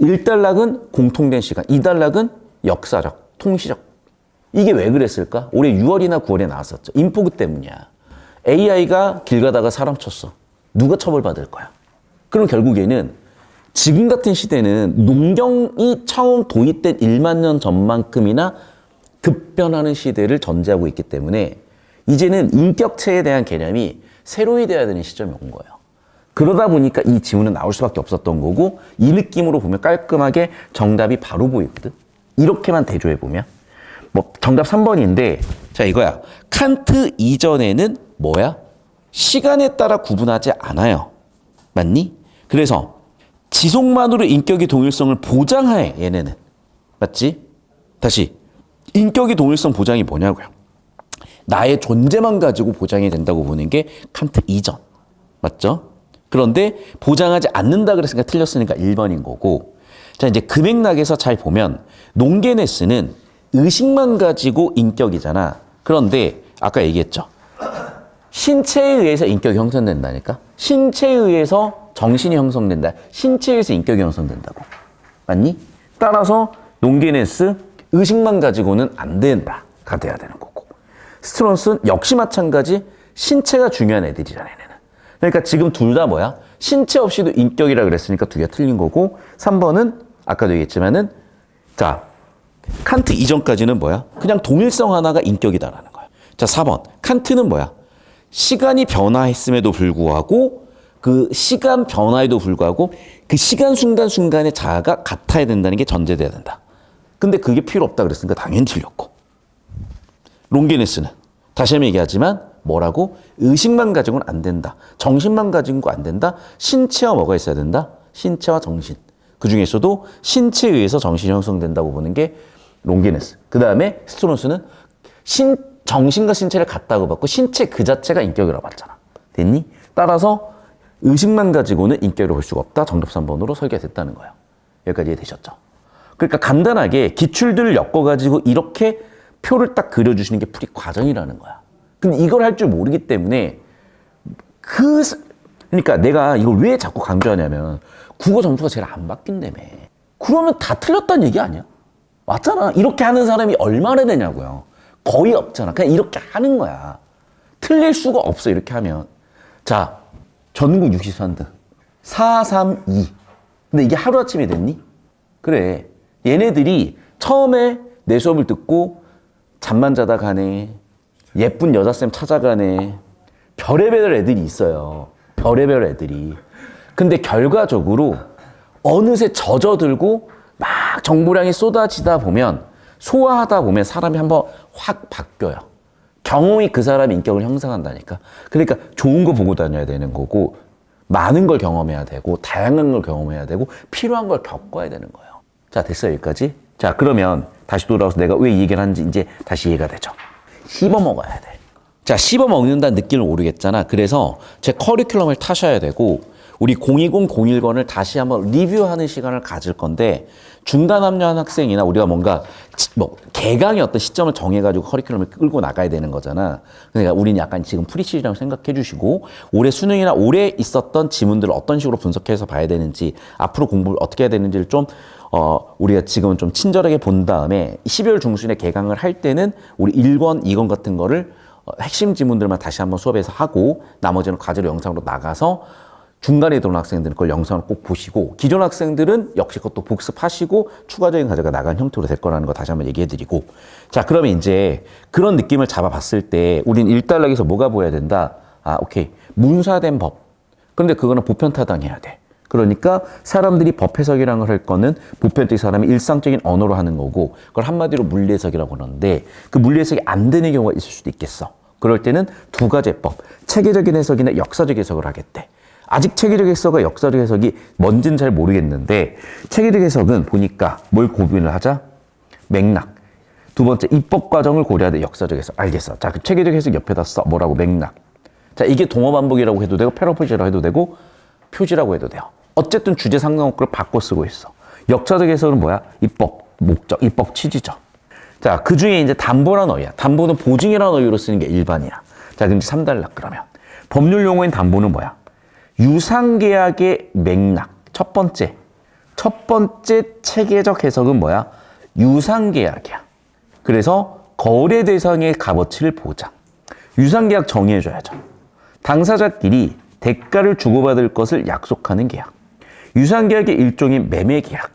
1단락은 공통된 시간, 2단락은 역사적, 통시적. 이게 왜 그랬을까? 올해 6월이나 9월에 나왔었죠. 인포그 때문이야. AI가 길 가다가 사람 쳤어. 누가 처벌받을 거야? 그럼 결국에는 지금 같은 시대는 농경이 처음 도입된 1만 년 전만큼이나 급변하는 시대를 전제하고 있기 때문에 이제는 인격체에 대한 개념이 새로이 돼야 되는 시점이 온 거예요. 그러다 보니까 이 지문은 나올 수밖에 없었던 거고 이 느낌으로 보면 깔끔하게 정답이 바로 보이거든. 이렇게만 대조해보면. 뭐 정답 3번인데 자 이거야. 칸트 이전에는 뭐야? 시간에 따라 구분하지 않아요. 맞니? 그래서 지속만으로 인격의 동일성을 보장해 얘네는. 맞지? 다시 인격의 동일성 보장이 뭐냐고요. 나의 존재만 가지고 보장이 된다고 보는 게 칸트 이전. 맞죠? 그런데 보장하지 않는다 그랬으니까 틀렸으니까 1번인 거고 자 이제 그 맥락에서 잘 보면 롱게네스는 의식만 가지고 인격이잖아. 그런데 아까 얘기했죠. 신체에 의해서 인격이 형성된다니까. 신체에 의해서 정신이 형성된다. 신체에 의해서 인격이 형성된다고. 맞니? 따라서 롱게네스 의식만 가지고는 안 된다가 돼야 되는 거고. 스트론스는 역시 마찬가지 신체가 중요한 애들이잖아. 얘네는. 그러니까 지금 둘 다 뭐야? 신체 없이도 인격이라 그랬으니까 두 개가 틀린 거고 3번은 아까도 얘기했지만은 자 칸트 이전까지는 뭐야? 그냥 동일성 하나가 인격이다라는 거야. 자 4번 칸트는 뭐야? 시간이 변화했음에도 불구하고 그 시간 변화에도 불구하고 그 시간 순간순간의 자아가 같아야 된다는 게 전제돼야 된다. 근데 그게 필요 없다 그랬으니까 당연히 틀렸고 롱게네스는 다시 한번 얘기하지만 뭐라고? 의식만 가지고는 안 된다. 정신만 가지고 안 된다. 신체와 뭐가 있어야 된다? 신체와 정신. 그 중에서도 신체에 의해서 정신이 형성된다고 보는 게 롱게네스. 그 다음에 스트론스는 정신과 신체를 같다고 봤고 신체 그 자체가 인격이라고 봤잖아. 됐니? 따라서 의식만 가지고는 인격을 볼 수가 없다. 정답 3번으로 설계가 됐다는 거예요. 여기까지 이해되셨죠? 그러니까 간단하게 기출들을 엮어가지고 이렇게 표를 딱 그려주시는 게 풀이 과정이라는 거야. 근데 이걸 할 줄 모르기 때문에 그러니까 내가 이걸 왜 자꾸 강조하냐면 국어 점수가 제일 안 바뀐다며. 그러면 다 틀렸다는 얘기 아니야? 맞잖아. 이렇게 하는 사람이 얼마나 되냐고요. 거의 없잖아. 그냥 이렇게 하는 거야. 틀릴 수가 없어, 이렇게 하면. 자, 전국 63등. 432. 근데 이게 하루아침에 됐니? 그래. 얘네들이 처음에 내 수업을 듣고 잠만 자다 가네. 예쁜 여자쌤 찾아가네. 별의별 애들이 있어요. 별의별 애들이. 근데 결과적으로 어느새 젖어들고 막 정보량이 쏟아지다 보면 소화하다 보면 사람이 한번 확 바뀌어요. 경험이 그 사람의 인격을 형성한다니까. 그러니까 좋은 거 보고 다녀야 되는 거고 많은 걸 경험해야 되고 다양한 걸 경험해야 되고 필요한 걸 겪어야 되는 거예요. 자, 됐어요, 여기까지? 자, 그러면 다시 돌아와서 내가 왜 이 얘기를 하는지 이제 다시 이해가 되죠. 씹어 먹어야 돼. 자, 씹어 먹는다는 느낌을 모르겠잖아. 그래서 제 커리큘럼을 타셔야 되고 우리 020, 010을 다시 한번 리뷰하는 시간을 가질 건데 중간 합류한 학생이나 우리가 뭔가 뭐 개강의 어떤 시점을 정해가지고 커리큘럼을 끌고 나가야 되는 거잖아. 그러니까 우리는 약간 지금 프리시즌이라고 생각해 주시고 올해 수능이나 올해 있었던 지문들을 어떤 식으로 분석해서 봐야 되는지 앞으로 공부를 어떻게 해야 되는지를 좀 우리가 지금은 좀 친절하게 본 다음에 12월 중순에 개강을 할 때는 우리 1권, 2권 같은 거를 핵심 지문들만 다시 한번 수업에서 하고 나머지는 과제로 영상으로 나가서 중간에 들어온 학생들은 그걸 영상을 꼭 보시고 기존 학생들은 역시 그것도 복습하시고 추가적인 과제가 나간 형태로 될 거라는 거 다시 한번 얘기해드리고 자 그러면 이제 그런 느낌을 잡아봤을 때 우린 일단락에서 뭐가 보여야 된다? 아 오케이 문사된 법 그런데 그거는 보편타당해야 돼. 그러니까 사람들이 법 해석이라는 걸 할 거는 보편적인 사람이 일상적인 언어로 하는 거고 그걸 한마디로 물리 해석이라고 그러는데 그 물리 해석이 안 되는 경우가 있을 수도 있겠어. 그럴 때는 두 가지법 체계적인 해석이나 역사적 해석을 하겠대. 아직 체계적 해석과 역사적 해석이 뭔지는 잘 모르겠는데 체계적 해석은 보니까 뭘 고민을 하자? 맥락. 두 번째 입법 과정을 고려하되 역사적 해석. 알겠어. 자, 그 체계적 해석 옆에다 써. 뭐라고? 맥락. 자, 이게 동어 반복이라고 해도 되고 패러프레이즈라고 해도 되고 표지라고 해도 돼요. 어쨌든 주제 상관어를 바꿔 쓰고 있어. 역사적 해석은 뭐야? 입법, 목적, 입법 취지죠. 자, 그 중에 이제 담보란 어휘야. 담보는 보증이라는 어휘로 쓰는 게 일반이야. 자, 그럼 3단락 그러면. 법률 용어인 담보는 뭐야? 유상계약의 맥락. 첫 번째 체계적 해석은 뭐야? 유상계약이야. 그래서 거래 대상의 값어치를 보장. 유상계약 정의해줘야죠. 당사자끼리 대가를 주고받을 것을 약속하는 계약. 유상계약의 일종인 매매계약.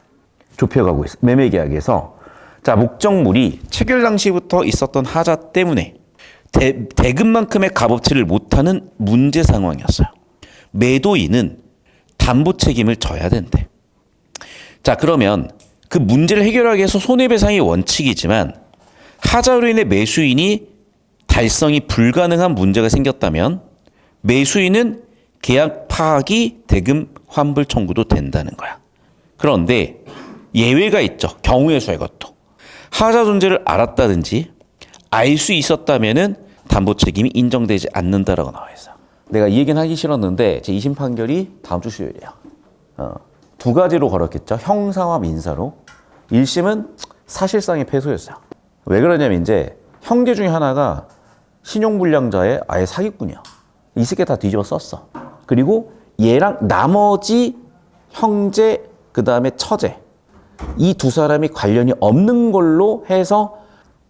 좁혀가고 있어. 매매계약에서 자 목적물이 체결 당시부터 있었던 하자 때문에 대금만큼의 값어치를 못하는 문제 상황이었어요. 매도인은 담보 책임을 져야 된대. 자 그러면 그 문제를 해결하기 위해서 손해배상이 원칙이지만 하자로 인해 매수인이 달성이 불가능한 문제가 생겼다면 매수인은 계약 파악이 대금 환불 청구도 된다는 거야. 그런데 예외가 있죠. 경우의 수야 이것도. 하자 존재를 알았다든지 알 수 있었다면은 담보 책임이 인정되지 않는다라고 나와 있어. 내가 이 얘기는 하기 싫었는데 제 2심 판결이 다음 주 수요일이야. 두 가지로 걸었겠죠. 형사와 민사로. 1심은 사실상의 패소였어요. 왜 그러냐면 이제 형제 중에 하나가 신용불량자의 아예 사기꾼이야. 이 새끼 다 뒤집어 썼어. 그리고 얘랑 나머지 형제 그 다음에 처제 이 두 사람이 관련이 없는 걸로 해서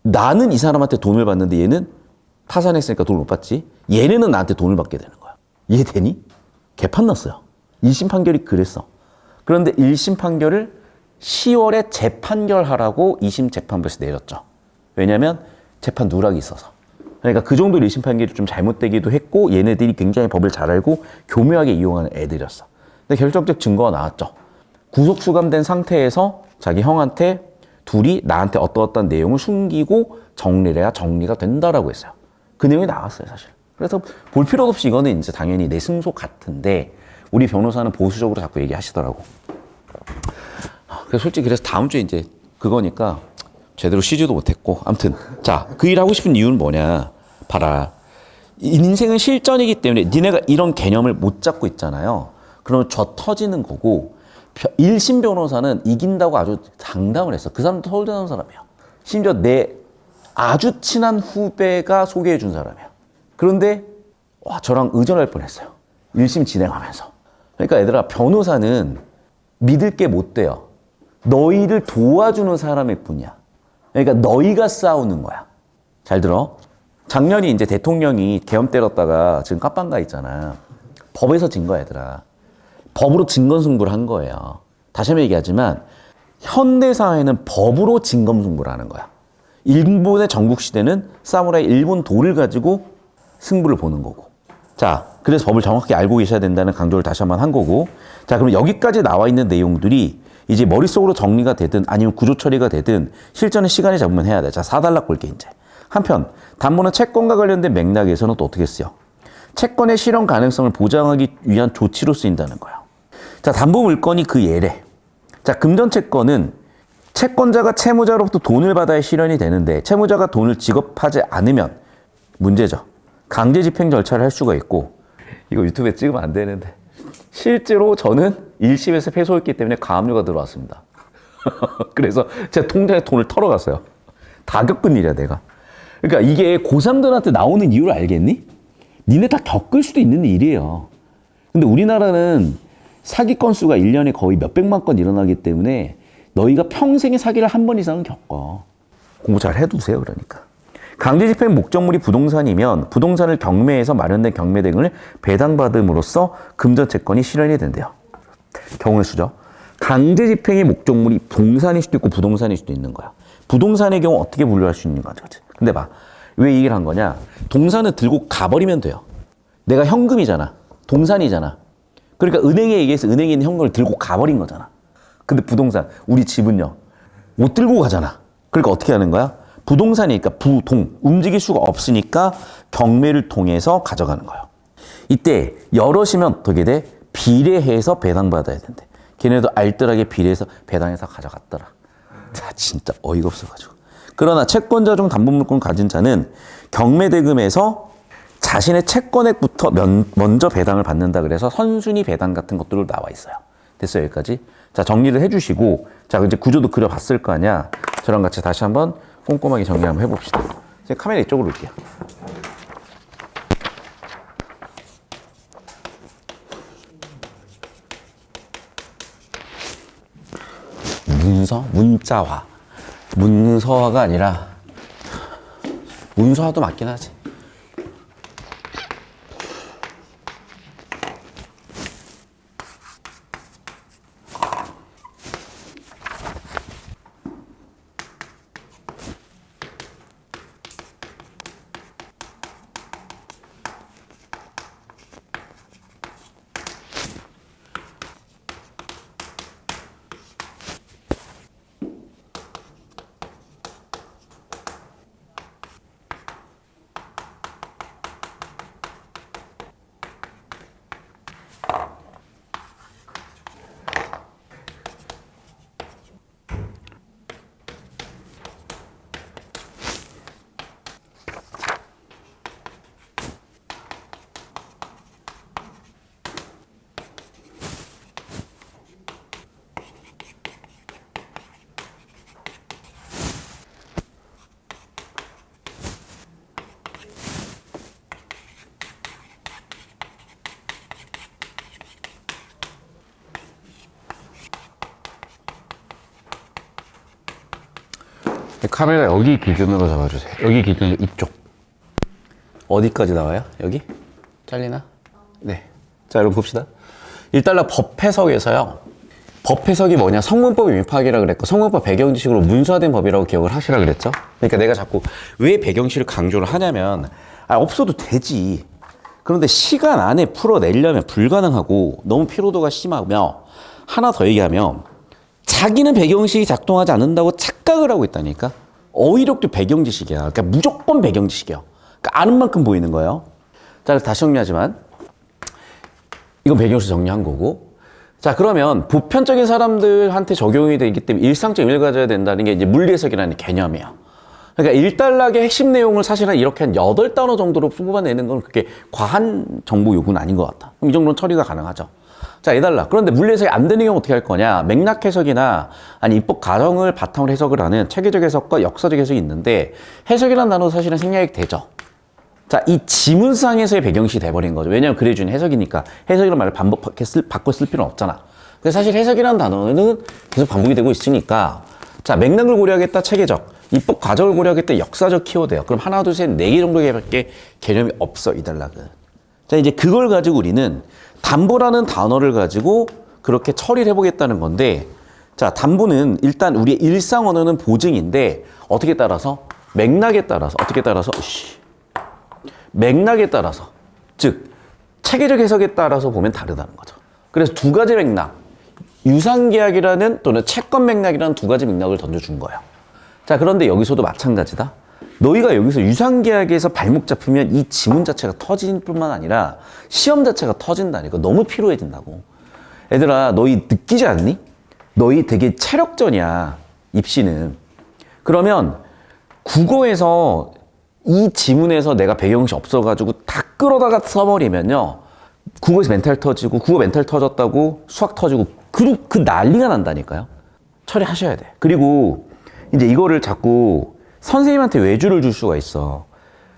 나는 이 사람한테 돈을 받는데 얘는 파산했으니까 돈을 못 받지. 얘네는 나한테 돈을 받게 되는 거야. 이해되니? 개판 났어요. 1심 판결이 그랬어. 그런데 1심 판결을 10월에 재판결하라고 2심 재판부에서 내렸죠. 왜냐하면 재판 누락이 있어서. 그러니까 그 정도로 1심 판결이 좀 잘못되기도 했고 얘네들이 굉장히 법을 잘 알고 교묘하게 이용하는 애들이었어. 근데 결정적 증거가 나왔죠. 구속 수감된 상태에서 자기 형한테 둘이 나한테 어떠한 내용을 숨기고 정리를 해야 정리가 된다라고 했어요. 그 내용이 나왔어요, 사실. 그래서 볼 필요도 없이 이거는 이제 당연히 내 승소 같은데 우리 변호사는 보수적으로 자꾸 얘기하시더라고. 그래서 솔직히 그래서 다음 주에 이제 그거니까 제대로 쉬지도 못했고 아무튼 자, 그 일 하고 싶은 이유는 뭐냐 봐라. 인생은 실전이기 때문에 니네가 이런 개념을 못 잡고 있잖아요. 그러면 저 터지는 거고 1심 변호사는 이긴다고 아주 장담을 했어. 그 사람도 서울대 나온 사람이야. 심지어 내 아주 친한 후배가 소개해 준 사람이야. 그런데 와 저랑 의전할 뻔했어요. 1심 진행하면서. 그러니까 얘들아 변호사는 믿을 게 못 돼요. 너희를 도와주는 사람일 뿐이야. 그러니까 너희가 싸우는 거야. 잘 들어. 작년에 이제 대통령이 계엄 때렸다가 지금 깜빵 가 있잖아. 법에서 진 거야, 얘들아. 법으로 진검승부를 한 거예요. 다시 한번 얘기하지만 현대사회는 법으로 진검승부를 하는 거야. 일본의 전국시대는 사무라이 일본 도를 가지고 승부를 보는 거고. 자, 그래서 법을 정확히 알고 계셔야 된다는 강조를 다시 한번 한 거고. 자, 그럼 여기까지 나와 있는 내용들이 이제 머릿속으로 정리가 되든 아니면 구조 처리가 되든 실전에 시간이 잡으면 해야 돼. 자, 4단락 볼게, 이제. 한편, 담보는 채권과 관련된 맥락에서는 또 어떻게 쓰여? 채권의 실현 가능성을 보장하기 위한 조치로 쓰인다는 거야. 자, 담보 물건이 그 예래. 자, 금전채권은 채권자가 채무자로부터 돈을 받아야 실현이 되는데 채무자가 돈을 지급하지 않으면 문제죠. 강제 집행 절차를 할 수가 있고, 이거 유튜브에 찍으면 안 되는데 실제로 저는 1심에서 패소했기 때문에 가압류가 들어왔습니다. 그래서 제 통장에 돈을 털어갔어요. 다 겪은 일이야, 내가. 그러니까 이게 고3들한테 나오는 이유를 알겠니? 니네 다 겪을 수도 있는 일이에요. 근데 우리나라는 사기 건수가 1년에 거의 몇백만 건 일어나기 때문에 너희가 평생에 사기를 한 번 이상은 겪어. 공부 잘 해두세요, 그러니까. 강제집행 목적물이 부동산이면 부동산을 경매해서 마련된 경매대금을 배당받음으로써 금전채권이 실현이 된대요. 경우의 수죠. 강제집행의 목적물이 동산일 수도 있고 부동산일 수도 있는 거야. 부동산의 경우 어떻게 분류할 수 있는 거지? 근데 봐. 왜 이 얘기를 한 거냐? 동산을 들고 가버리면 돼요. 내가 현금이잖아. 동산이잖아. 그러니까 은행에 의해서 은행에 있는 현금을 들고 가버린 거잖아. 근데 부동산, 우리 집은요, 못 들고 가잖아. 그러니까 어떻게 하는 거야? 부동산이니까 부동, 움직일 수가 없으니까 경매를 통해서 가져가는 거예요. 이때 여럿이면 어떻게 돼? 비례해서 배당받아야 된대. 걔네도 알뜰하게 비례해서 배당해서 가져갔더라. 자, 진짜 어이가 없어가지고. 그러나 채권자 중 담보물권을 가진 자는 경매대금에서 자신의 채권액부터 먼저 배당을 받는다. 그래서 선순위 배당 같은 것들로 나와 있어요. 됐어요, 여기까지? 자, 정리를 해주시고, 자, 이제 구조도 그려봤을 거 아니야. 저랑 같이 다시 한번 꼼꼼하게 정리 한번 해봅시다. 이제 카메라 이쪽으로 올게요. 문자화. 문서화가 아니라 문서화도 맞긴 하지. 카메라 여기 기준으로 잡아주세요. 여기 기준으로 이쪽. 어디까지 나와요? 여기? 잘리나? 네. 자, 여러분 봅시다. 1달러 법 해석에서요. 법 해석이 뭐냐? 성문법 위파기라 그랬고 성문법 배경지식으로 문서화된 법이라고 기억을 하시라 그랬죠? 그러니까 내가 자꾸 왜 배경시를 강조를 하냐면 없어도 되지. 그런데 시간 안에 풀어내려면 불가능하고 너무 피로도가 심하며 하나 더 얘기하면 자기는 배경지식이 작동하지 않는다고 착각을 하고 있다니까. 어휘력도 배경지식이야. 그러니까 무조건 배경지식이야. 그러니까 아는 만큼 보이는 거예요. 자, 다시 정리하지만 이건 배경지식 정리한 거고. 자, 그러면 보편적인 사람들한테 적용이 되기 때문에 일상적 의미를 가져야 된다는 게 이제 물리해석이라는 개념이에요. 그러니까 1달락의 핵심 내용을 사실은 이렇게 한 8단어 정도로 뽑아내는 건 그렇게 과한 정보 요구는 아닌 것 같아. 그럼 이 정도는 처리가 가능하죠. 자, 2달락. 그런데 물리해석이 안 되는 경우 어떻게 할 거냐? 맥락 해석이나 아니 입법 가정을 바탕으로 해석을 하는 체계적 해석과 역사적 해석이 있는데 해석이라는 단어도 사실은 생략이 되죠. 자, 이 지문상에서의 배경식이 돼버린 거죠. 왜냐하면 그래주는 해석이니까 해석이라는 말을 바꿔 쓸 필요는 없잖아. 근데 사실 해석이라는 단어는 계속 반복이 되고 있으니까 자, 맥락을 고려하겠다 체계적, 입법 과정을 고려하기 때 역사적 키워드예요. 그럼 하나, 둘, 셋, 네 개 정도밖에 개념이 없어, 이 단락은. 자, 이제 그걸 가지고 우리는 담보라는 단어를 가지고 그렇게 처리를 해보겠다는 건데, 자, 담보는 일단 우리의 일상 언어는 보증인데, 어떻게 따라서? 맥락에 따라서, 어떻게 따라서? 맥락에 따라서. 즉, 체계적 해석에 따라서 보면 다르다는 거죠. 그래서 두 가지 맥락, 유상계약이라는 또는 채권 맥락이라는 두 가지 맥락을 던져준 거예요. 자, 그런데 여기서도 마찬가지다. 너희가 여기서 유상계약에서 발목 잡히면 이 지문 자체가 터질 뿐만 아니라 시험 자체가 터진다니까. 너무 피로해진다고. 얘들아, 너희 느끼지 않니? 너희 되게 체력전이야, 입시는. 그러면 국어에서 이 지문에서 내가 배경시 없어가지고 다 끌어다가 써버리면요, 국어에서 멘탈 터지고, 국어 멘탈 터졌다고 수학 터지고, 그 난리가 난다니까요. 처리하셔야 돼. 그리고 이제 이거를 자꾸 선생님한테 외주를 줄 수가 있어.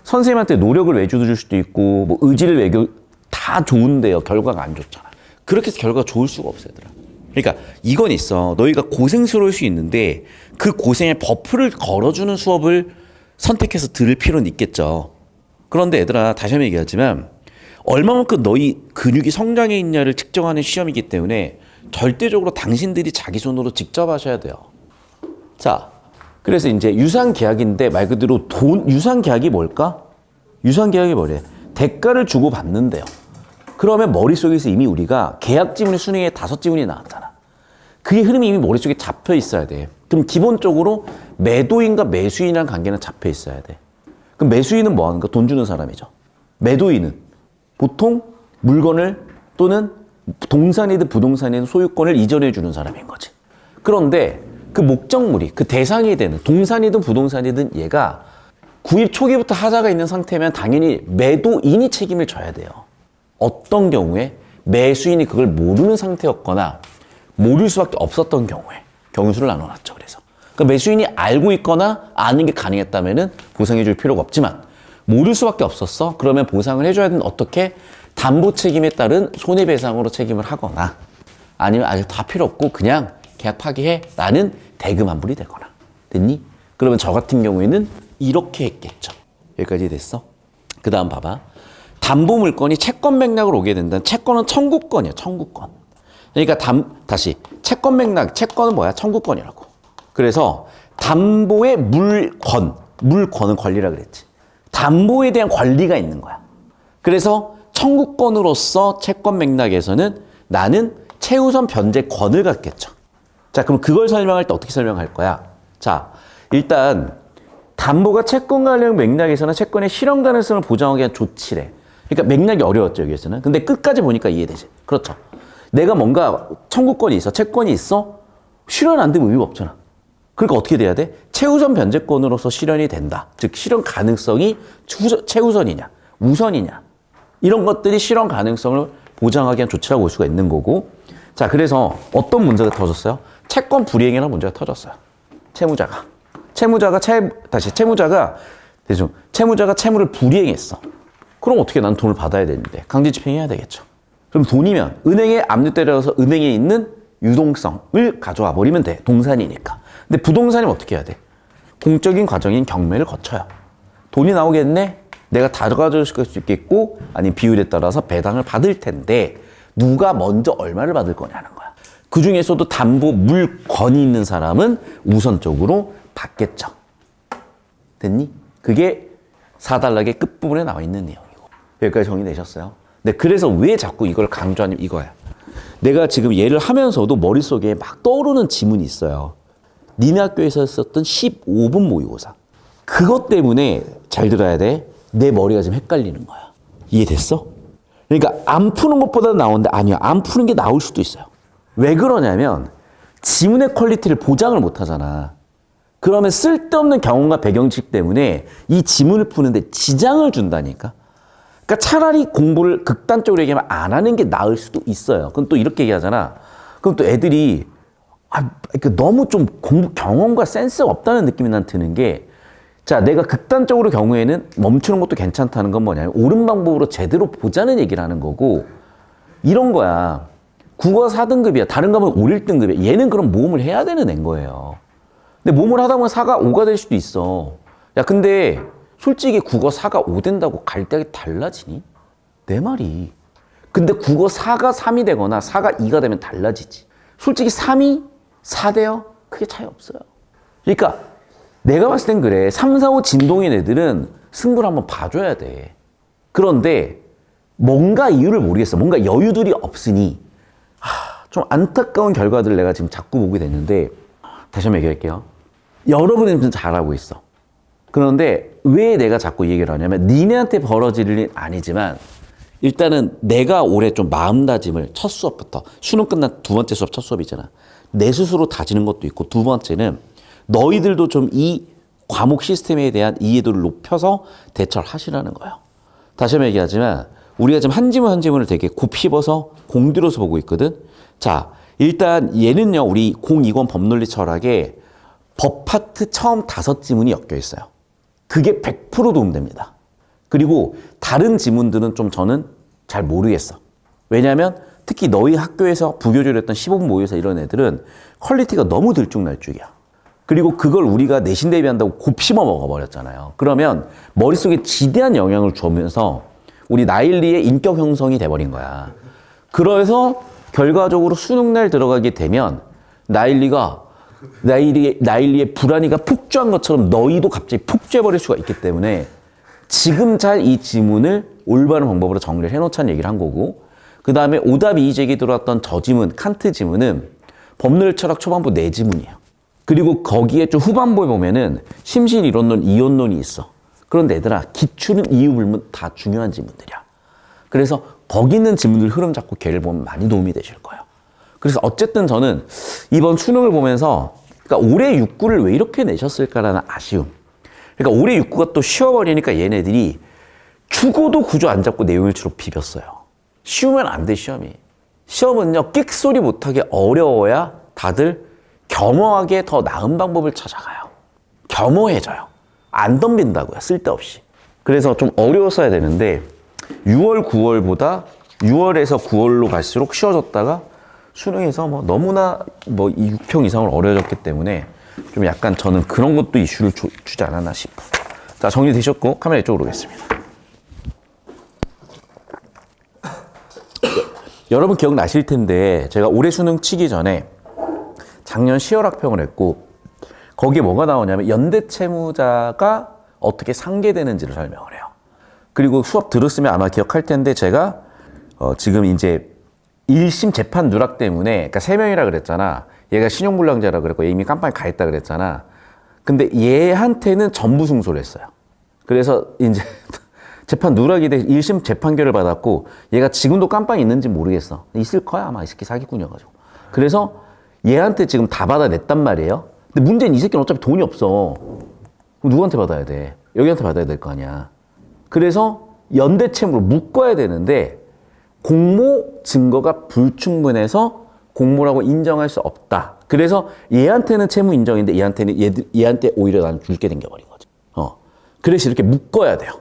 선생님한테 노력을 외주를 줄 수도 있고, 뭐 의지를 외교, 다 좋은데요, 결과가 안 좋잖아. 그렇게 해서 결과가 좋을 수가 없어, 얘들아. 그러니까 이건 있어. 너희가 고생스러울 수 있는데 그 고생에 버프를 걸어주는 수업을 선택해서 들을 필요는 있겠죠. 그런데 얘들아, 다시 한번 얘기하지만 얼마만큼 너희 근육이 성장해 있냐를 측정하는 시험이기 때문에 절대적으로 당신들이 자기 손으로 직접 하셔야 돼요. 자, 그래서 이제 유상계약인데 말 그대로 유상계약이 뭘까? 유상계약이 뭐래? 대가를 주고 받는데요. 그러면 머릿속에서 이미 우리가 계약 지문의 수능에 5지문이 나왔잖아. 그게 흐름이 이미 머릿속에 잡혀 있어야 돼. 그럼 기본적으로 매도인과 매수인이라는 관계는 잡혀 있어야 돼. 그럼 매수인은 뭐 하는 거? 돈 주는 사람이죠. 매도인은 보통 물건을 또는 동산이든 부동산이든 소유권을 이전해 주는 사람인 거지. 그런데 그 목적물이, 그 대상이 되는 동산이든 부동산이든 얘가 구입 초기부터 하자가 있는 상태면 당연히 매도인이 책임을 져야 돼요. 어떤 경우에 매수인이 그걸 모르는 상태였거나 모를 수밖에 없었던 경우에 경우수를 나눠놨죠. 그래서 그러니까 매수인이 알고 있거나 아는 게 가능했다면은 보상해 줄 필요가 없지만 모를 수밖에 없었어. 그러면 보상을 해줘야 되는, 어떻게? 담보 책임에 따른 손해배상으로 책임을 하거나, 아니면 아직 다 필요 없고 그냥 계약 파기해, 나는 대금 환불이 되거나. 됐니? 그러면 저 같은 경우에는 이렇게 했겠죠. 여기까지 됐어? 그 다음 봐봐. 담보 물건이 채권 맥락으로 오게 된다는, 채권은 청구권이야, 청구권. 그러니까 다시 채권 맥락, 채권은 뭐야? 청구권이라고. 그래서 담보의 물권은 권리라 그랬지. 담보에 대한 권리가 있는 거야. 그래서 청구권으로서 채권 맥락에서는 나는 최우선 변제권을 갖겠죠. 자, 그럼 그걸 설명할 때 어떻게 설명할 거야? 자, 일단 담보가 채권 관련 맥락에서는 채권의 실현 가능성을 보장하기 위한 조치래. 그러니까 맥락이 어려웠죠, 여기에서는. 근데 끝까지 보니까 이해되지. 그렇죠. 내가 뭔가 청구권이 있어, 채권이 있어, 실현 안 되면 의미가 없잖아. 그러니까 어떻게 돼야 돼? 최우선 변제권으로서 실현이 된다. 즉, 실현 가능성이 최우선이냐, 우선이냐. 이런 것들이 실현 가능성을 보장하기 위한 조치라고 볼 수가 있는 거고. 자, 그래서 어떤 문제가 터졌어요? 채권 불이행이라는 문제가 터졌어요. 채무자가 채무를 불이행했어. 그럼 어떻게? 난 돈을 받아야 되는데 강제 집행해야 되겠죠. 그럼 돈이면 은행에 압류 때려서 은행에 있는 유동성을 가져와 버리면 돼. 동산이니까. 근데 부동산이면 어떻게 해야 돼? 공적인 과정인 경매를 거쳐요. 돈이 나오겠네? 내가 다 가져올 수 있겠고, 아니면 비율에 따라서 배당을 받을 텐데 누가 먼저 얼마를 받을 거냐는 거야. 그 중에서도 담보 물권이 있는 사람은 우선적으로 받겠죠. 됐니? 그게 4단락의 끝부분에 나와 있는 내용이고. 여기까지 정리되셨어요? 네, 그래서 왜 자꾸 이걸 강조하냐면 이거야. 내가 지금 얘를 하면서도 머릿속에 막 떠오르는 지문이 있어요. 니네 학교에서 썼던 15분 모의고사. 그것 때문에 잘 들어야 돼. 내 머리가 지금 헷갈리는 거야. 이해됐어? 그러니까 안 푸는 것보다 나오는데 아니야. 안 푸는 게 나올 수도 있어요. 왜 그러냐면 지문의 퀄리티를 보장을 못 하잖아. 그러면 쓸데없는 경험과 배경지식 때문에 이 지문을 푸는데 지장을 준다니까. 그러니까 차라리 공부를 극단적으로 얘기하면 안 하는 게 나을 수도 있어요. 그럼 또 이렇게 얘기하잖아. 그럼 또 애들이 너무 좀 공부 경험과 센스가 없다는 느낌이 난 드는 게, 자, 내가 극단적으로 경우에는 멈추는 것도 괜찮다는 건 뭐냐면 옳은 방법으로 제대로 보자는 얘기를 하는 거고, 이런 거야. 국어 4등급이야. 다른 과목은 5, 1등급이야. 얘는 그럼 모험을 해야 되는 애인 거예요. 근데 뭐뭐 하다 보면 4가 5가 될 수도 있어. 야, 근데 솔직히 국어 4가 5 된다고 갈등이 달라지니? 내 말이. 근데 국어 4가 3이 되거나 4가 2가 되면 달라지지. 솔직히 3이 4 돼요? 크게 차이 없어요. 그러니까 내가 봤을 땐 그래. 3, 4, 5 진동인 애들은 승부를 한번 봐줘야 돼. 그런데 뭔가 이유를 모르겠어. 뭔가 여유들이 없으니 좀 안타까운 결과들을 내가 지금 자꾸 보게 됐는데 다시 한번 얘기할게요. 여러분은 좀 잘하고 있어. 그런데 왜 내가 자꾸 이 얘기를 하냐면 니네한테 벌어질 일은 아니지만 일단은 내가 올해 좀 마음다짐을 첫 수업부터 수능 끝난 두 번째 수업 첫 수업이잖아. 내 스스로 다지는 것도 있고 두 번째는 너희들도 좀 이 과목 시스템에 대한 이해도를 높여서 대처를 하시라는 거예요. 다시 한번 얘기하지만 우리가 지금 한 지문 한 지문을 되게 곱씹어서 공들여서 보고 있거든. 자, 일단 얘는요 우리 020 법논리 철학에 법 파트 처음 5지문이 엮여 있어요. 그게 100% 도움됩니다. 그리고 다른 지문들은 좀 저는 잘 모르겠어. 왜냐하면 특히 너희 학교에서 부교재로 했던 15분 모의고사 이런 애들은 퀄리티가 너무 들쭉날쭉이야. 그리고 그걸 우리가 내신 대비한다고 곱씹어 먹어버렸잖아요. 그러면 머릿속에 지대한 영향을 주면서 우리 나일리의 인격 형성이 돼버린 거야. 그래서 결과적으로 수능날 들어가게 되면 나일리의 불안이가 폭주한 것처럼 너희도 갑자기 폭주해버릴 수가 있기 때문에 지금 잘 이 지문을 올바른 방법으로 정리를 해놓자는 얘기를 한 거고, 그 다음에 오답 이의제기 들어왔던 저 지문, 칸트 지문은 법률 철학 초반부 4지문이에요. 그리고 거기에 좀 후반부에 보면은 심신 이론론, 이론론이 있어. 그런데 얘들아, 기출은 이유 불문 다 중요한 지문들이야. 그래서 거기 있는 지문들 흐름 잡고 걔를 보면 많이 도움이 되실 거예요. 그래서 어쨌든 저는 이번 수능을 보면서 그러니까 올해 6구를 왜 이렇게 내셨을까라는 아쉬움. 그러니까 올해 6구가 또 쉬워버리니까 얘네들이 죽어도 구조 안 잡고 내용일치로 비볐어요. 쉬우면 안 돼, 시험이. 시험은요, 끽소리 못하게 어려워야 다들 겸허하게 더 나은 방법을 찾아가요. 겸허해져요. 안 덤빈다고요, 쓸데없이. 그래서 좀 어려웠어야 되는데 6월, 9월보다 6월에서 9월로 갈수록 쉬워졌다가 수능에서 뭐 너무나 뭐 6평 이상을 어려워졌기 때문에 좀 약간 저는 그런 것도 이슈를 주지 않았나 싶어. 자, 정리되셨고 카메라 이쪽으로 오겠습니다. 여러분 기억나실 텐데 제가 올해 수능 치기 전에 작년 10월 학평을 했고 거기에 뭐가 나오냐면 연대 채무자가 어떻게 상계되는지를 설명을 해요. 그리고 수업 들었으면 아마 기억할 텐데 제가 지금 이제 1심 재판 누락 때문에 그러니까 3명이라 그랬잖아. 얘가 신용불량자라 그랬고 얘 이미 깜빵에 가 있다 그랬잖아. 근데 얘한테는 전부 승소를 했어요. 그래서 이제 재판 누락이 돼 1심 재판결을 받았고 얘가 지금도 깜빵에 있는지 모르겠어. 있을 거야 아마. 이 새끼 사기꾼이어가지고. 그래서 얘한테 지금 다 받아냈단 말이에요. 근데 문제는 이 새끼는 어차피 돈이 없어. 그럼 누구한테 받아야 돼? 여기한테 받아야 될 거 아니야. 그래서 연대채무로 묶어야 되는데 공모 증거가 불충분해서 공모라고 인정할 수 없다. 그래서 얘한테는 채무 인정인데 얘한테 오히려 나는 줄게 생겨버린 거지. 그래서 이렇게 묶어야 돼요.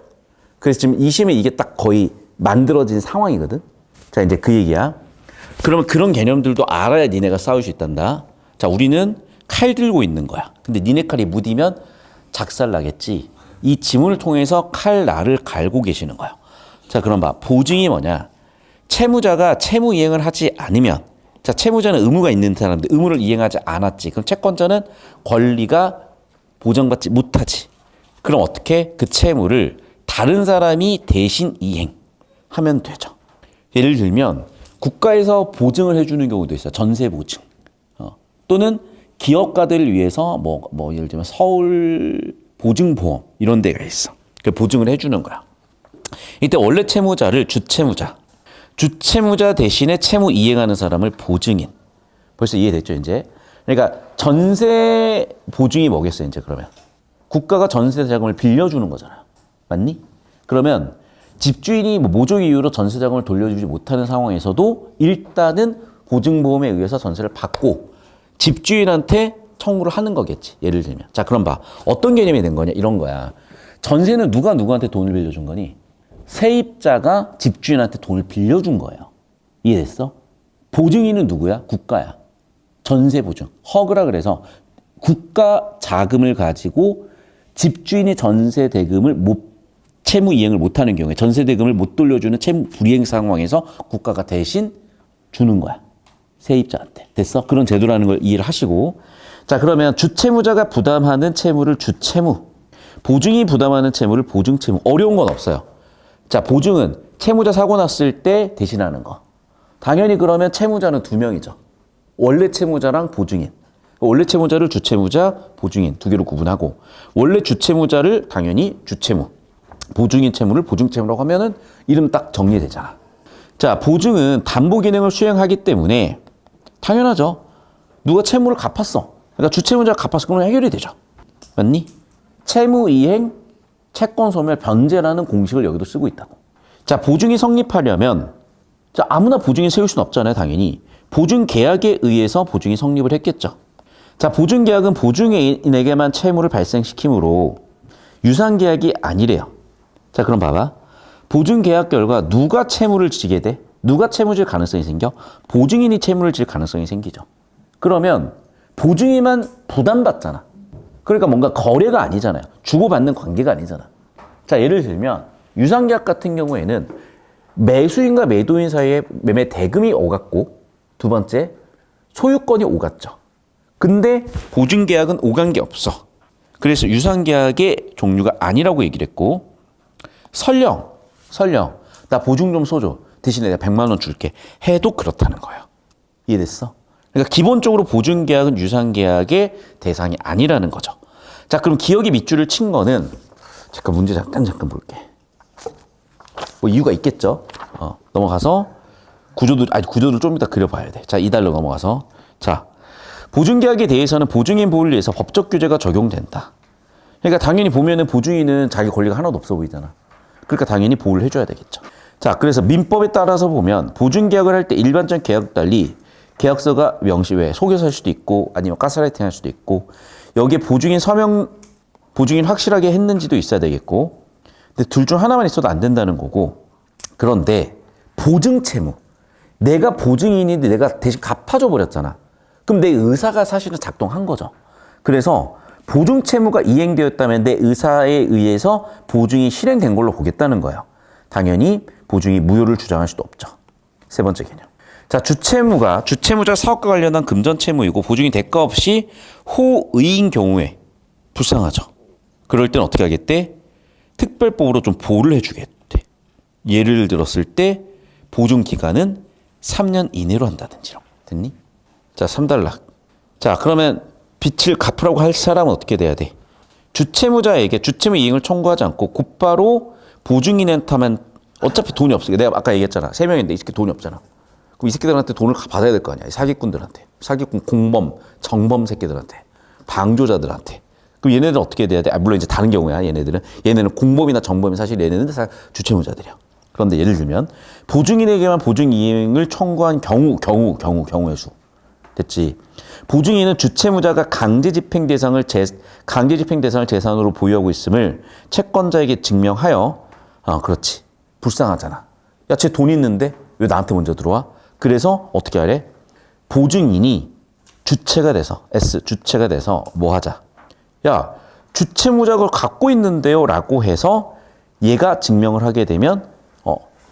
그래서 지금 2심에 이게 딱 거의 만들어진 상황이거든. 자, 이제 그 얘기야. 그러면 그런 개념들도 알아야 니네가 싸울 수 있단다. 자, 우리는 칼 들고 있는 거야. 근데 니네 칼이 무디면 작살 나겠지. 이 지문을 통해서 칼 날을 갈고 계시는 거야. 자, 그럼 봐. 보증이 뭐냐? 채무자가 채무 이행을 하지 않으면, 자, 채무자는 의무가 있는 사람인데 의무를 이행하지 않았지. 그럼 채권자는 권리가 보장받지 못하지. 그럼 어떻게 그 채무를 다른 사람이 대신 이행하면 되죠. 예를 들면 국가에서 보증을 해주는 경우도 있어요. 전세 보증. 또는 기업가들을 위해서 뭐 예를 들면 서울 보증보험 이런 데가 있어. 그 보증을 해주는 거야. 이때 원래 채무자를 주채무자 대신에 채무 이행하는 사람을 보증인. 벌써 이해됐죠, 이제? 그러니까 전세 보증이 뭐겠어요, 이제 그러면? 국가가 전세 자금을 빌려주는 거잖아요. 맞니? 그러면 집주인이 모종 이유로 전세 자금을 돌려주지 못하는 상황에서도 일단은 보증보험에 의해서 전세를 받고 집주인한테 청구를 하는 거겠지. 예를 들면. 자, 그럼 봐. 어떤 개념이 된 거냐? 이런 거야. 전세는 누가 누구한테 돈을 빌려준 거니? 세입자가 집주인한테 돈을 빌려준 거예요. 이해됐어? 보증인은 누구야? 국가야. 전세 보증. 허그라 그래서 국가 자금을 가지고 집주인의 전세 대금을 채무 이행을 못하는 경우에 전세 대금을 못 돌려주는 채무 불이행 상황에서 국가가 대신 주는 거야. 세입자한테. 됐어? 그런 제도라는 걸 이해를 하시고. 자, 그러면 주채무자가 부담하는 채무를 주채무, 보증이 부담하는 채무를 보증채무. 어려운 건 없어요. 자, 보증은 채무자 사고 났을 때 대신하는 거. 당연히 그러면 채무자는 두 명이죠. 원래 채무자랑 보증인. 원래 채무자를 주채무자, 보증인 두 개로 구분하고, 원래 주채무자를 당연히 주채무, 보증인 채무를 보증채무라고 하면은 이름 딱 정리되잖아. 자, 보증은 담보 기능을 수행하기 때문에 당연하죠. 누가 채무를 갚았어. 그러니까 주채무자가 갚았어. 그러면 해결이 되죠. 맞니? 채무 이행, 채권 소멸, 변제라는 공식을 여기도 쓰고 있다고. 자, 보증이 성립하려면 자, 아무나 보증이 세울 수는 없잖아요. 당연히. 보증 계약에 의해서 보증이 성립을 했겠죠. 자, 보증 계약은 보증인에게만 채무를 발생시키므로 유상 계약이 아니래요. 자, 그럼 봐봐. 보증 계약 결과 누가 채무를 지게 돼? 누가 채무 질 가능성이 생겨? 보증인이 채무를 질 가능성이 생기죠. 그러면 보증인만 부담받잖아. 그러니까 뭔가 거래가 아니잖아요. 주고받는 관계가 아니잖아. 자, 예를 들면 유상계약 같은 경우에는 매수인과 매도인 사이에 매매 대금이 오갔고, 두 번째 소유권이 오갔죠. 근데 보증계약은 오간 게 없어. 그래서 유상계약의 종류가 아니라고 얘기를 했고, 설령 나 보증 좀 써줘. 대신에 내가 100만 원 줄게. 해도 그렇다는 거예요. 이해됐어? 그러니까 기본적으로 보증계약은 유상계약의 대상이 아니라는 거죠. 자, 그럼 기억의 밑줄을 친 거는 잠깐 문제 잠깐 볼게. 뭐 이유가 있겠죠. 넘어가서 구조를 좀 이따 그려봐야 돼. 자, 2달로 넘어가서. 자, 보증계약에 대해서는 보증인 보호를 위해서 법적 규제가 적용된다. 그러니까 당연히 보면은 보증인은 자기 권리가 하나도 없어 보이잖아. 그러니까 당연히 보호를 해줘야 되겠죠. 자, 그래서 민법에 따라서 보면 보증계약을 할 때 일반적 계약과 달리 계약서가 명시 외에 속여서 할 수도 있고 아니면 가스라이팅 할 수도 있고, 여기에 보증인 서명, 보증인 확실하게 했는지도 있어야 되겠고, 근데 둘 중 하나만 있어도 안 된다는 거고. 그런데 보증채무, 내가 보증인인데 내가 대신 갚아줘 버렸잖아. 그럼 내 의사가 사실은 작동한 거죠. 그래서 보증채무가 이행되었다면 내 의사에 의해서 보증이 실행된 걸로 보겠다는 거예요. 당연히 보증이 무효를 주장할 수도 없죠. 세 번째 개념. 자, 주채무자 사업과 관련한 금전채무이고 보증이 대가 없이 호의인 경우에 불쌍하죠. 그럴 땐 어떻게 하겠대? 특별법으로 좀 보호를 해주겠대. 예를 들었을 때 보증 기간은 3년 이내로 한다든지. 됐니? 자, 3단락. 자, 그러면 빚을 갚으라고 할 사람은 어떻게 돼야 돼? 주채무자에게 주채무 이행을 청구하지 않고 곧바로 보증인한테 하면 어차피 돈이 없으니까, 내가 아까 얘기했잖아. 3명인데 이 새끼 돈이 없잖아. 그럼 이 새끼들한테 돈을 받아야 될 거 아니야. 사기꾼들한테. 사기꾼, 공범, 정범 새끼들한테. 방조자들한테. 그럼 얘네들은 어떻게 돼야 돼? 물론 이제 다른 경우야. 얘네는 공범이나 정범이 사실 얘네는 다 주채무자들이야. 그런데 예를 들면 보증인에게만 보증 이행을 청구한 경우의 수. 됐지? 보증인은 주채무자가 강제 집행 대상을 재산으로 보유하고 있음을 채권자에게 증명하여, 그렇지. 불쌍하잖아. 야, 쟤 돈 있는데 왜 나한테 먼저 들어와? 그래서 어떻게 하래? 보증인이 주체가 돼서 뭐 하자. 야, 주채무자가 그걸 갖고 있는데요 라고 해서 얘가 증명을 하게 되면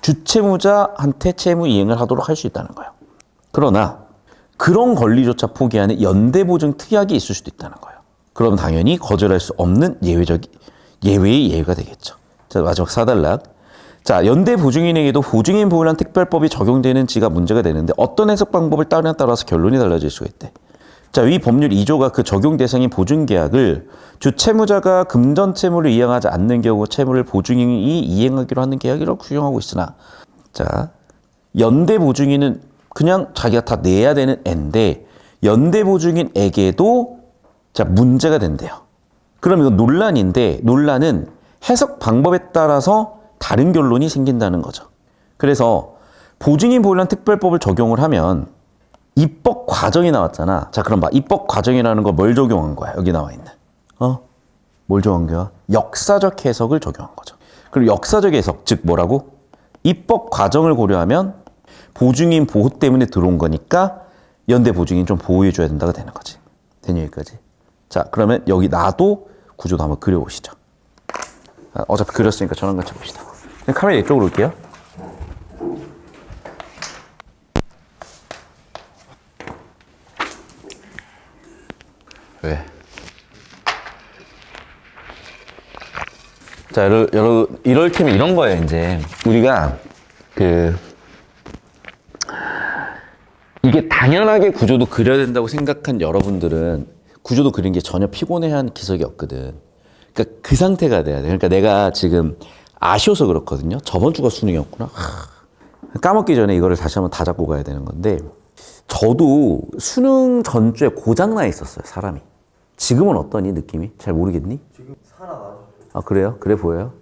주채무자한테 채무 이행을 하도록 할 수 있다는 거예요. 그러나 그런 권리조차 포기하는 연대보증 특약이 있을 수도 있다는 거예요. 그럼 당연히 거절할 수 없는 예외의 예외가 되겠죠. 자, 마지막 4단락. 자, 연대보증인에게도 보증인 보호란 특별법이 적용되는지가 문제가 되는데 어떤 해석 방법을 따르냐에 따라서 결론이 달라질 수가 있대. 자, 위 법률 2조가 그 적용 대상인 보증계약을 주채무자가 금전채무를 이행하지 않는 경우 채무를 보증인이 이행하기로 하는 계약이라고 규정하고 있으나, 자, 연대보증인은 그냥 자기가 다 내야 되는 애인데 연대보증인에게도 자, 문제가 된대요. 그럼 이건 논란인데, 논란은 해석 방법에 따라서 다른 결론이 생긴다는 거죠. 그래서 보증인 보호란 특별법을 적용을 하면 입법 과정이 나왔잖아. 자, 그럼 봐. 입법 과정이라는 거 뭘 적용한 거야? 여기 나와 있는. 뭘 적용한 거야? 역사적 해석을 적용한 거죠. 그리고 역사적 해석, 즉 뭐라고? 입법 과정을 고려하면 보증인 보호 때문에 들어온 거니까 연대 보증인 좀 보호해줘야 된다고 되는 거지. 되니 여기까지? 자, 그러면 여기 나도 구조도 한번 그려보시죠. 어차피 그렸으니까 저랑 같이 봅시다. 카메라 이쪽으로 올게요. 왜? 자, 이럴 테면 이런 거예요, 이제. 우리가, 이게 당연하게 구조도 그려야 된다고 생각한 여러분들은 구조도 그린 게 전혀 피곤해한 기색이 없거든. 그러니까 그 상태가 돼야 돼. 그러니까 내가 지금 아쉬워서 그렇거든요. 저번 주가 수능이었구나. 까먹기 전에 이거를 다시 한번 다 잡고 가야 되는 건데, 저도 수능 전주에 고장나 있었어요, 사람이. 지금은 어떠니, 느낌이? 잘 모르겠니? 지금 살아나죠. 아, 그래요? 그래 보여요?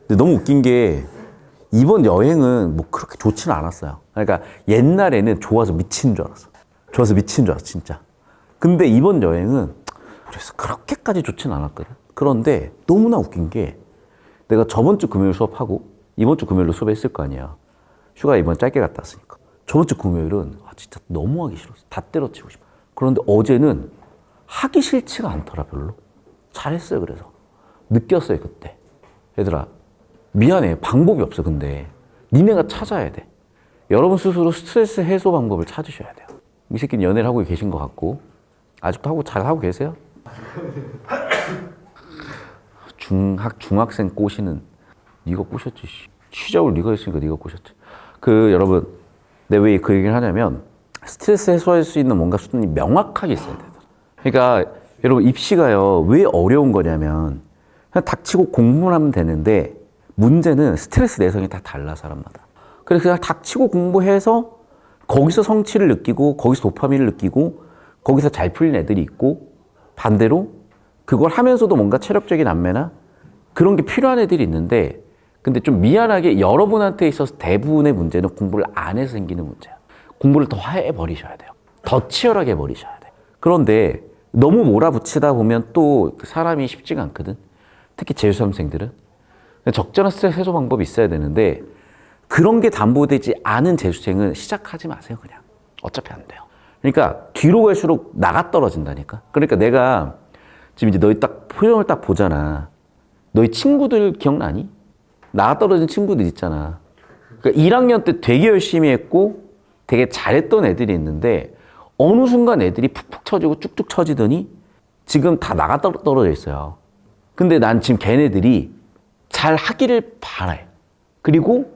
근데 너무 웃긴 게, 이번 여행은 뭐 그렇게 좋지는 않았어요. 그러니까 옛날에는 좋아서 미친 줄 알았어. 좋아서 미친 줄 알았어, 진짜. 근데 이번 여행은 그래서 그렇게까지 좋지는 않았거든. 그런데 너무나 웃긴 게, 내가 저번 주 금요일 수업하고 이번 주 금요일로 수업했을 거 아니야. 휴가 이번 짧게 갔다 왔으니까. 저번 주 금요일은 진짜 너무 하기 싫었어. 다 때려치고 싶어. 그런데 어제는 하기 싫지가 않더라, 별로. 잘했어요, 그래서. 느꼈어요, 그때. 얘들아, 미안해. 방법이 없어, 근데. 니네가 찾아야 돼. 여러분 스스로 스트레스 해소 방법을 찾으셔야 돼요. 이 새끼는 연애를 하고 계신 것 같고, 아직도 잘 하고 계세요? 중학생 꼬시는, 네가 꼬셨지. 취업을 네가 했으니까 네가 꼬셨지. 여러분, 내가 왜 그 얘기를 하냐면, 스트레스 해소할 수 있는 뭔가 수준이 명확하게 있어야 돼요. 그러니까, 여러분, 입시가요, 왜 어려운 거냐면, 그냥 닥치고 공부를 하면 되는데, 문제는 스트레스 내성이 다 달라, 사람마다. 그래서 그냥 닥치고 공부해서, 거기서 성취를 느끼고, 거기서 도파민을 느끼고, 거기서 잘 풀린 애들이 있고, 반대로, 그걸 하면서도 뭔가 체력적인 안매나, 그런 게 필요한 애들이 있는데, 근데 좀 미안하게 여러분한테 있어서 대부분의 문제는 공부를 안 해서 생기는 문제야. 공부를 더 해버리셔야 돼요. 더 치열하게 해버리셔야 돼요. 그런데 너무 몰아붙이다 보면 또 사람이 쉽지가 않거든. 특히 재수험생들은. 적절한 스트레스 해소 방법이 있어야 되는데 그런 게 담보되지 않은 재수생은 시작하지 마세요, 그냥. 어차피 안 돼요. 그러니까 뒤로 갈수록 나가 떨어진다니까. 그러니까 내가 지금 이제 너희 딱 표정을 딱 보잖아. 너희 친구들 기억나니? 나가 떨어진 친구들 있잖아. 그러니까 1학년 때 되게 열심히 했고 되게 잘했던 애들이 있는데 어느 순간 애들이 푹푹 처지고 쭉쭉 처지더니 지금 다 나가 떨어져 있어요. 근데 난 지금 걔네들이 잘 하기를 바래. 그리고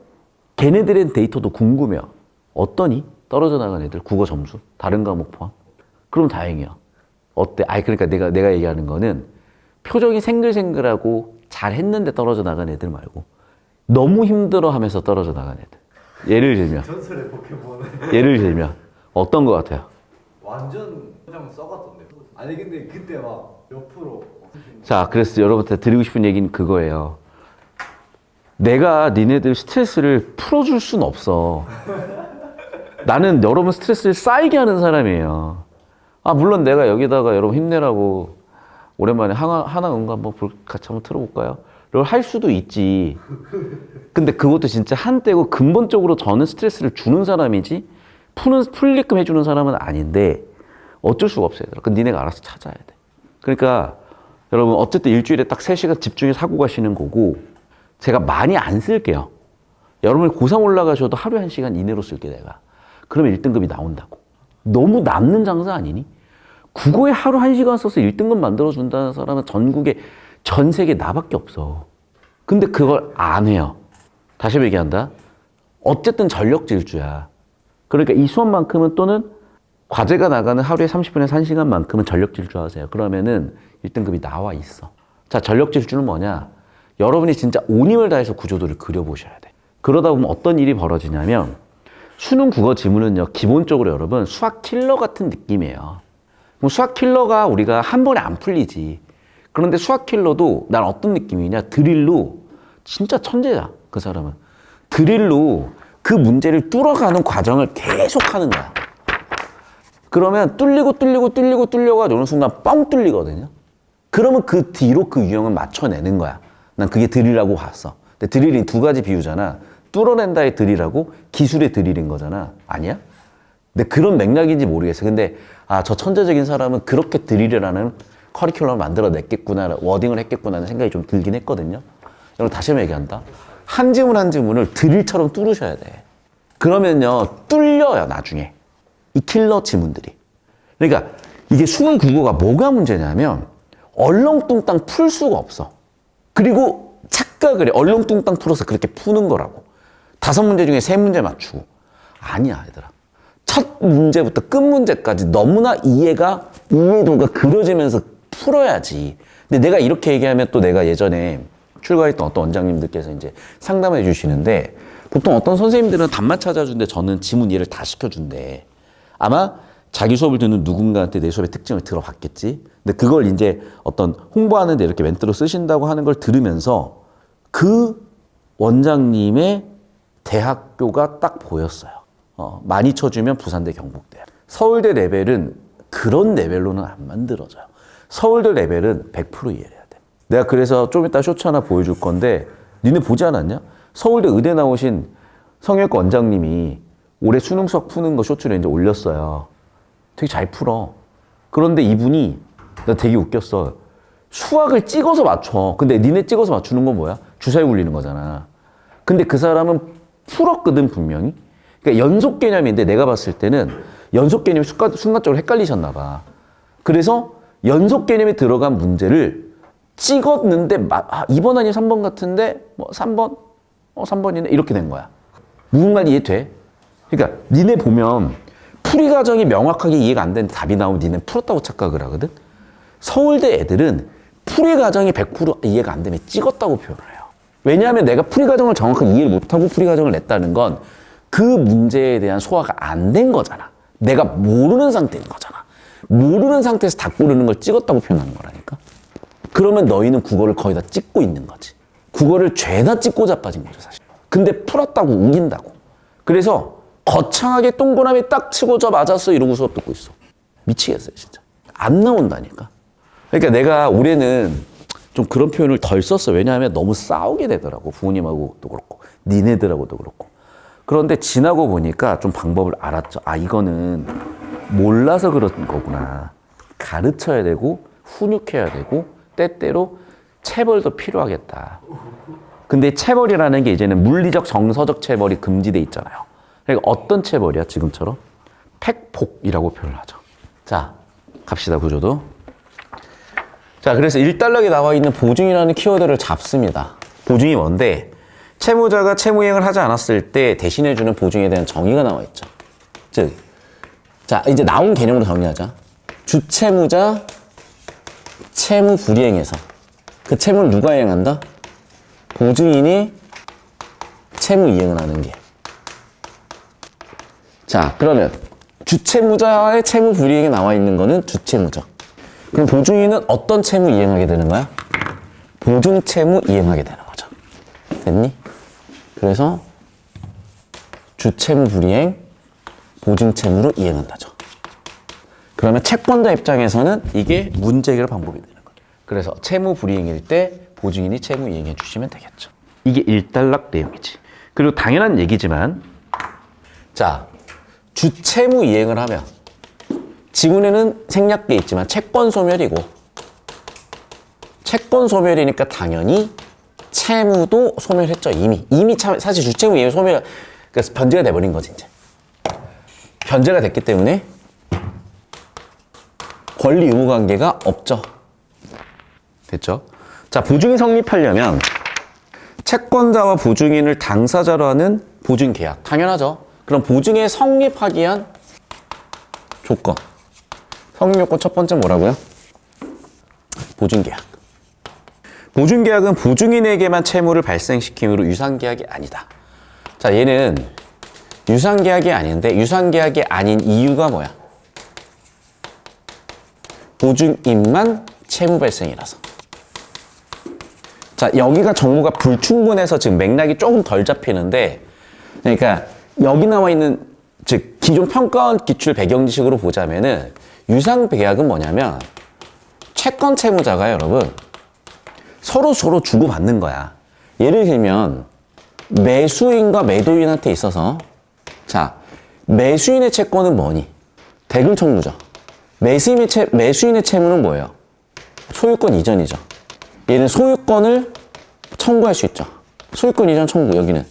걔네들의 데이터도 궁금해요. 어떠니? 떨어져 나간 애들 국어 점수 다른 과목 포함. 그럼 다행이야. 어때? 그러니까 내가 얘기하는 거는 표정이 생글생글하고 잘 했는데 떨어져 나간 애들 말고 너무 힘들어하면서 떨어져 나간 애들. 예를 들면 전설의 포켓몬. 예를 들면 어떤 거 같아요? 완전 표정 썩었던데. 아니 근데 그때 막 옆으로. 자, 그래서 여러분한테 드리고 싶은 얘기는 그거예요. 내가 니네들 스트레스를 풀어줄 순 없어. 나는 여러분 스트레스를 쌓이게 하는 사람이에요. 물론 내가 여기다가 여러분 힘내라고 오랜만에 하나은가 한번 같이 한번 틀어볼까요? 이걸 할 수도 있지. 근데 그것도 진짜 한때고 근본적으로 저는 스트레스를 주는 사람이지 풀리끔 해주는 사람은 아닌데 어쩔 수가 없어요. 그럼 니네가 알아서 찾아야 돼. 그러니까 여러분 어쨌든 일주일에 딱 3시간 집중해서 하고 가시는 거고 제가 많이 안 쓸게요. 여러분이 고3 올라가셔도 하루에 1시간 이내로 쓸게 내가. 그러면 1등급이 나온다고. 너무 남는 장사 아니니? 국어에 하루 1시간 써서 1등급 만들어준다는 사람은 전국에 전 세계 나밖에 없어. 근데 그걸 안 해요. 다시 얘기한다. 어쨌든 전력 질주야. 그러니까 이 수업만큼은 또는 과제가 나가는 하루에 30분에서 1시간만큼은 전력 질주하세요. 그러면은 1등급이 나와 있어. 자, 전력 질주는 뭐냐? 여러분이 진짜 온 힘을 다해서 구조도를 그려보셔야 돼. 그러다 보면 어떤 일이 벌어지냐면 수능 국어 지문은요, 기본적으로 여러분 수학 킬러 같은 느낌이에요. 수학 킬러가 우리가 한 번에 안 풀리지. 그런데 수학 킬러도 난 어떤 느낌이냐? 드릴로 진짜 천재야, 그 사람은. 드릴로 그 문제를 뚫어가는 과정을 계속 하는 거야. 그러면 뚫려가지고 어느 순간 뻥 뚫리거든요. 그러면 그 뒤로 그 유형을 맞춰내는 거야. 난 그게 드릴이라고 봤어. 근데 드릴이 두 가지 비유잖아. 뚫어낸다의 드릴하고 기술의 드릴인 거잖아. 아니야? 근데 그런 맥락인지 모르겠어. 근데 저 천재적인 사람은 그렇게 드릴이라는 커리큘럼을 만들어냈겠구나, 워딩을 했겠구나 하는 생각이 좀 들긴 했거든요. 여러분 다시 한번 얘기한다. 한 지문 한 지문을 드릴처럼 뚫으셔야 돼. 그러면요 뚫려요 나중에 이 킬러 지문들이. 그러니까 이게 수능 국어가 뭐가 문제냐면 얼렁뚱땅 풀 수가 없어. 그리고 착각을 해. 얼렁뚱땅 풀어서 그렇게 푸는 거라고. 5문제 중에 3문제 맞추고. 아니야 얘들아. 첫 문제부터 끝 문제까지 너무나 이해도가 그려지면서 풀어야지. 근데 내가 이렇게 얘기하면 또 내가 예전에 출가했던 어떤 원장님들께서 이제 상담해 주시는데 보통 어떤 선생님들은 답만 찾아주는데 저는 지문 이해를 다 시켜준대. 아마 자기 수업을 듣는 누군가한테 내 수업의 특징을 들어봤겠지. 근데 그걸 이제 어떤 홍보하는데 이렇게 멘트로 쓰신다고 하는 걸 들으면서 그 원장님의 대학교가 딱 보였어요. 많이 쳐주면 부산대 경북대. 서울대 레벨은 그런 레벨로는 안 만들어져요. 서울대 레벨은 100% 이해를 해야 돼. 내가 그래서 좀 이따 쇼츠 하나 보여줄 건데 니네 보지 않았냐? 서울대 의대 나오신 성형외과 원장님이 올해 수능 수학 푸는 거 쇼츠를 이제 올렸어요. 되게 잘 풀어. 그런데 이분이 나 되게 웃겼어. 수학을 찍어서 맞춰. 근데 니네 찍어서 맞추는 건 뭐야? 주사위 굴리는 거잖아. 근데 그 사람은 풀었거든 분명히. 그러니까 연속 개념인데 내가 봤을 때는 연속 개념이 순간적으로 헷갈리셨나 봐. 그래서 연속 개념이 들어간 문제를 찍었는데 2번 아니면 3번 같은데 뭐 3번? 3번이네 이렇게 된 거야. 누군가 이해돼? 그러니까 니네 보면 풀이 과정이 명확하게 이해가 안 되는 답이 나오면 니네 풀었다고 착각을 하거든. 서울대 애들은 풀이 과정이 100% 이해가 안 되면 찍었다고 표현을 해요. 왜냐하면 내가 풀이 과정을 정확하게 이해를 못하고 풀이 과정을 냈다는 건 그 문제에 대한 소화가 안 된 거잖아. 내가 모르는 상태인 거잖아. 모르는 상태에서 다 고르는 걸 찍었다고 표현하는 거라니까. 그러면 너희는 국어를 거의 다 찍고 있는 거지. 국어를 죄다 찍고 자빠진 거죠 사실. 근데 풀었다고 우긴다고. 그래서 거창하게 동그라미 딱 치고 저 맞았어 이러고 수업 듣고 있어. 미치겠어요 진짜. 안 나온다니까. 그러니까 내가 올해는 좀 그런 표현을 덜 썼어. 왜냐하면 너무 싸우게 되더라고. 부모님하고도 그렇고 니네들하고도 그렇고. 그런데 지나고 보니까 좀 방법을 알았죠. 아 이거는 몰라서 그런 거구나. 가르쳐야 되고 훈육해야 되고 때때로 체벌도 필요하겠다. 근데 체벌이라는 게 이제는 물리적 정서적 체벌이 금지돼 있잖아요. 그러니까 어떤 체벌이야 지금처럼? 팩폭이라고 표현을 하죠. 자 갑시다 구조도. 자 그래서 1단락에 나와 있는 보증이라는 키워드를 잡습니다. 보증이 뭔데? 채무자가 채무이행을 하지 않았을 때 대신해주는 보증에 대한 정의가 나와 있죠. 즉, 자 이제 나온 개념으로 정리하자. 주채무자 채무 불이행에서 그 채무를 누가 이행한다? 보증인이 채무 이행을 하는 게. 자 그러면 주채무자의 채무 불이행에 나와 있는 거는 주채무자. 그럼 보증인은 어떤 채무 이행하게 되는 거야? 보증채무 이행하게 되는 거죠. 됐니? 그래서 주채무 불이행, 보증채무로 이행한다죠. 그러면 채권자 입장에서는 이게 문제 해결 방법이 되는 거예요. 그래서 채무 불이행일 때 보증인이 채무 이행해 주시면 되겠죠. 이게 1단락 내용이지. 그리고 당연한 얘기지만 자, 주채무 이행을 하면 지문에는 생략돼 있지만 채권 소멸이고 채권 소멸이니까 당연히 채무도 소멸했죠. 이미 사실 주채무 이행 소멸 그러니까 변제가 돼버린 거지 이제. 변제가 됐기 때문에 권리 의무 관계가 없죠. 됐죠? 자, 보증이 성립하려면 채권자와 보증인을 당사자로 하는 보증 계약. 당연하죠. 그럼 보증에 성립하기 위한 조건. 성립 요건 첫 번째 뭐라고요? 보증 계약. 보증 계약은 보증인에게만 채무를 발생시킴으로 유상 계약이 아니다. 자, 얘는 유상 계약이 아닌데 유상 계약이 아닌 이유가 뭐야? 보증인만 채무 발생이라서. 자, 여기가 정보가 불충분해서 지금 맥락이 조금 덜 잡히는데, 그러니까 여기 나와 있는 즉 기존 평가원 기출 배경 지식으로 보자면은 유상 계약은 뭐냐면 채권 채무자가 여러분 서로 주고받는 거야. 예를 들면 매수인과 매도인한테 있어서 자, 매수인의 채권은 뭐니? 대금 청구죠. 매수인의 채무는 뭐예요? 소유권 이전이죠. 얘는 소유권을 청구할 수 있죠. 소유권 이전 청구. 여기는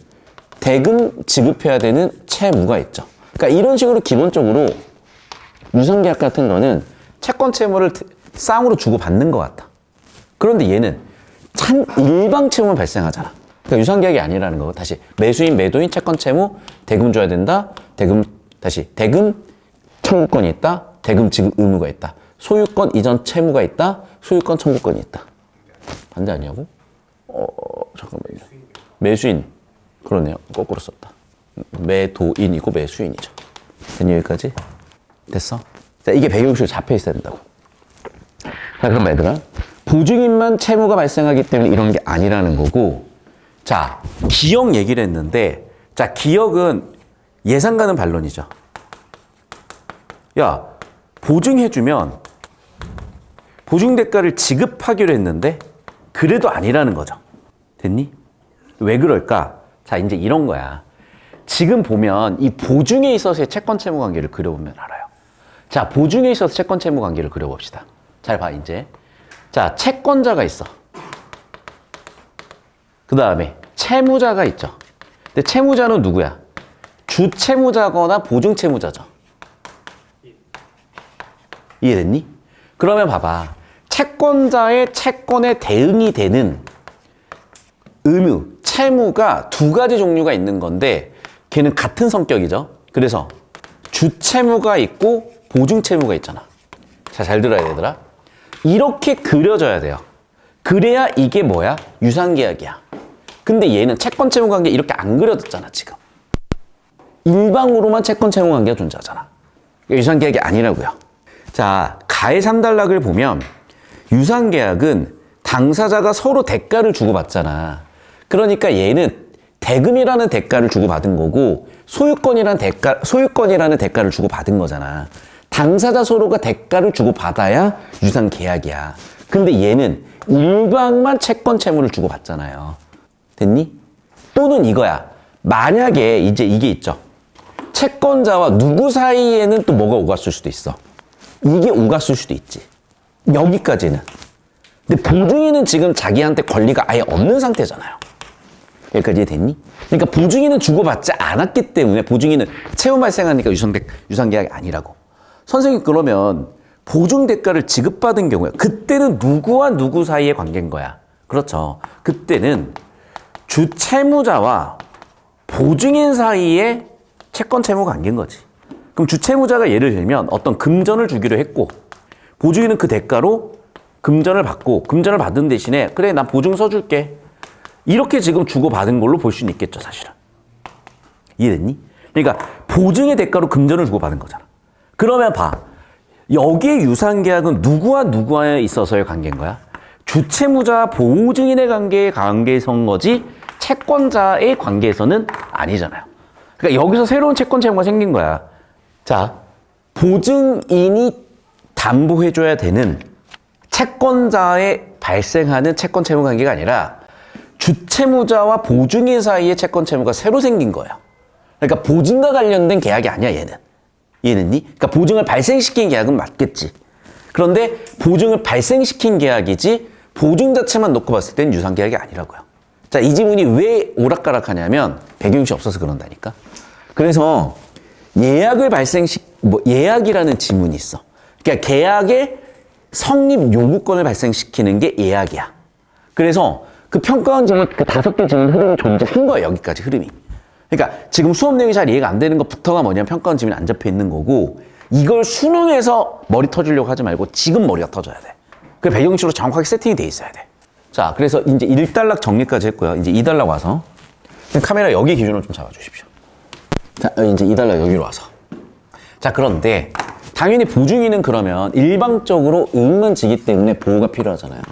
대금 지급해야 되는 채무가 있죠. 그러니까 이런 식으로 기본적으로 유상계약 같은 거는 채권 채무를 쌍으로 주고받는 것 같아. 그런데 얘는 일방 채무만 발생하잖아. 그러니까 유상계약이 아니라는 거. 다시 매수인, 매도인, 채권 채무, 대금 줘야 된다. 대금 청구권이 있다. 대금 지급 의무가 있다. 소유권 이전 채무가 있다. 소유권 청구권이 있다. 반대 아니냐고? 잠깐만요. 매수인. 그러네요. 거꾸로 썼다. 매도인이고 매수인이죠. 됐니, 여기까지? 됐어? 자, 이게 배경식으로 잡혀 있어야 된다고. 자, 그럼 얘들아. 보증인만 채무가 발생하기 때문에 이런 게 아니라는 거고. 자, 기억 얘기를 했는데, 자, 기억은 예상 가는 반론이죠. 야, 보증해주면 보증 대가를 지급하기로 했는데 그래도 아니라는 거죠. 됐니? 왜 그럴까? 자, 이제 이런 거야. 지금 보면 이 보증에 있어서의 채권 채무 관계를 그려보면 알아요. 자, 보증에 있어서 채권 채무 관계를 그려봅시다. 잘 봐, 이제. 자, 채권자가 있어. 그 다음에 채무자가 있죠. 근데 채무자는 누구야? 주채무자거나 보증채무자죠. 이해됐니? 그러면 봐봐. 채권자의 채권에 대응이 되는 의무, 채무가 두 가지 종류가 있는 건데 걔는 같은 성격이죠. 그래서 주채무가 있고 보증채무가 있잖아. 자, 잘 들어야 되더라. 이렇게 그려져야 돼요. 그래야 이게 뭐야? 유상계약이야. 근데 얘는 채권채무 관계 이렇게 안 그려졌잖아, 지금. 일방으로만 채권채무 관계가 존재하잖아. 유상계약이 아니라고요. 자, 가해 상단락을 보면 유상계약은 당사자가 서로 대가를 주고받잖아. 그러니까 얘는 대금이라는 대가를 주고받은 거고 소유권이라는 대가를 주고받은 거잖아. 당사자 서로가 대가를 주고받아야 유상계약이야. 근데 얘는 일방만 채권 채무를 주고받잖아요. 됐니? 또는 이거야. 만약에 이제 이게 있죠. 채권자와 누구 사이에는 또 뭐가 오갔을 수도 있어. 이게 오갔을 수도 있지. 여기까지는. 근데 보증인은 지금 자기한테 권리가 아예 없는 상태잖아요. 여기까지 됐니? 그러니까 보증인은 주고받지 않았기 때문에 보증인은 채무 발생하니까 유상계약이 아니라고. 선생님, 그러면 보증 대가를 지급받은 경우에 그때는 누구와 누구 사이의 관계인 거야. 그렇죠. 그때는 주채무자와 보증인 사이의 채권 채무 관계인 거지. 그럼 주채무자가 예를 들면 어떤 금전을 주기로 했고 보증인은 그 대가로 금전을 받고 금전을 받은 대신에 그래, 난 보증 써줄게. 이렇게 지금 주고받은 걸로 볼 수는 있겠죠, 사실은. 이해됐니? 그러니까 보증의 대가로 금전을 주고받은 거잖아. 그러면 봐. 여기에 유상계약은 누구와 누구에 있어서의 관계인 거야? 주채무자 보증인의 관계에서인 거지 채권자의 관계에서는 아니잖아요. 그러니까 여기서 새로운 채권 채무가 생긴 거야. 자, 보증인이 담보해줘야 되는 채권자에 발생하는 채권 채무 관계가 아니라 주채무자와 보증인 사이의 채권 채무가 새로 생긴 거예요. 그러니까 보증과 관련된 계약이 아니야, 얘는. 이해됐니? 그러니까 보증을 발생시킨 계약은 맞겠지. 그런데 보증을 발생시킨 계약이지 보증 자체만 놓고 봤을 땐 유상계약이 아니라고요. 자, 이 지문이 왜 오락가락하냐면 배경시 없어서 그런다니까. 그래서 예약이라는 지문이 있어. 그러니까 계약의 성립 요구권을 발생시키는 게 예약이야. 그래서 그 평가원 지문, 그 5개 지문 흐름이 존재한 거야, 여기까지 흐름이. 그러니까 지금 수업 내용이 잘 이해가 안 되는 것부터가 뭐냐면 평가원 지문이 안 잡혀 있는 거고 이걸 수능에서 머리 터주려고 하지 말고 지금 머리가 터져야 돼. 그 배경식으로 정확하게 세팅이 돼 있어야 돼. 자, 그래서 이제 1단락 정리까지 했고요. 이제 2단락 와서 카메라 여기 기준으로 좀 잡아주십시오. 자, 이제 2단락 여기로 와서. 자, 그런데 당연히 보증인은 그러면 일방적으로 응만 지기 때문에 보호가 필요하잖아요.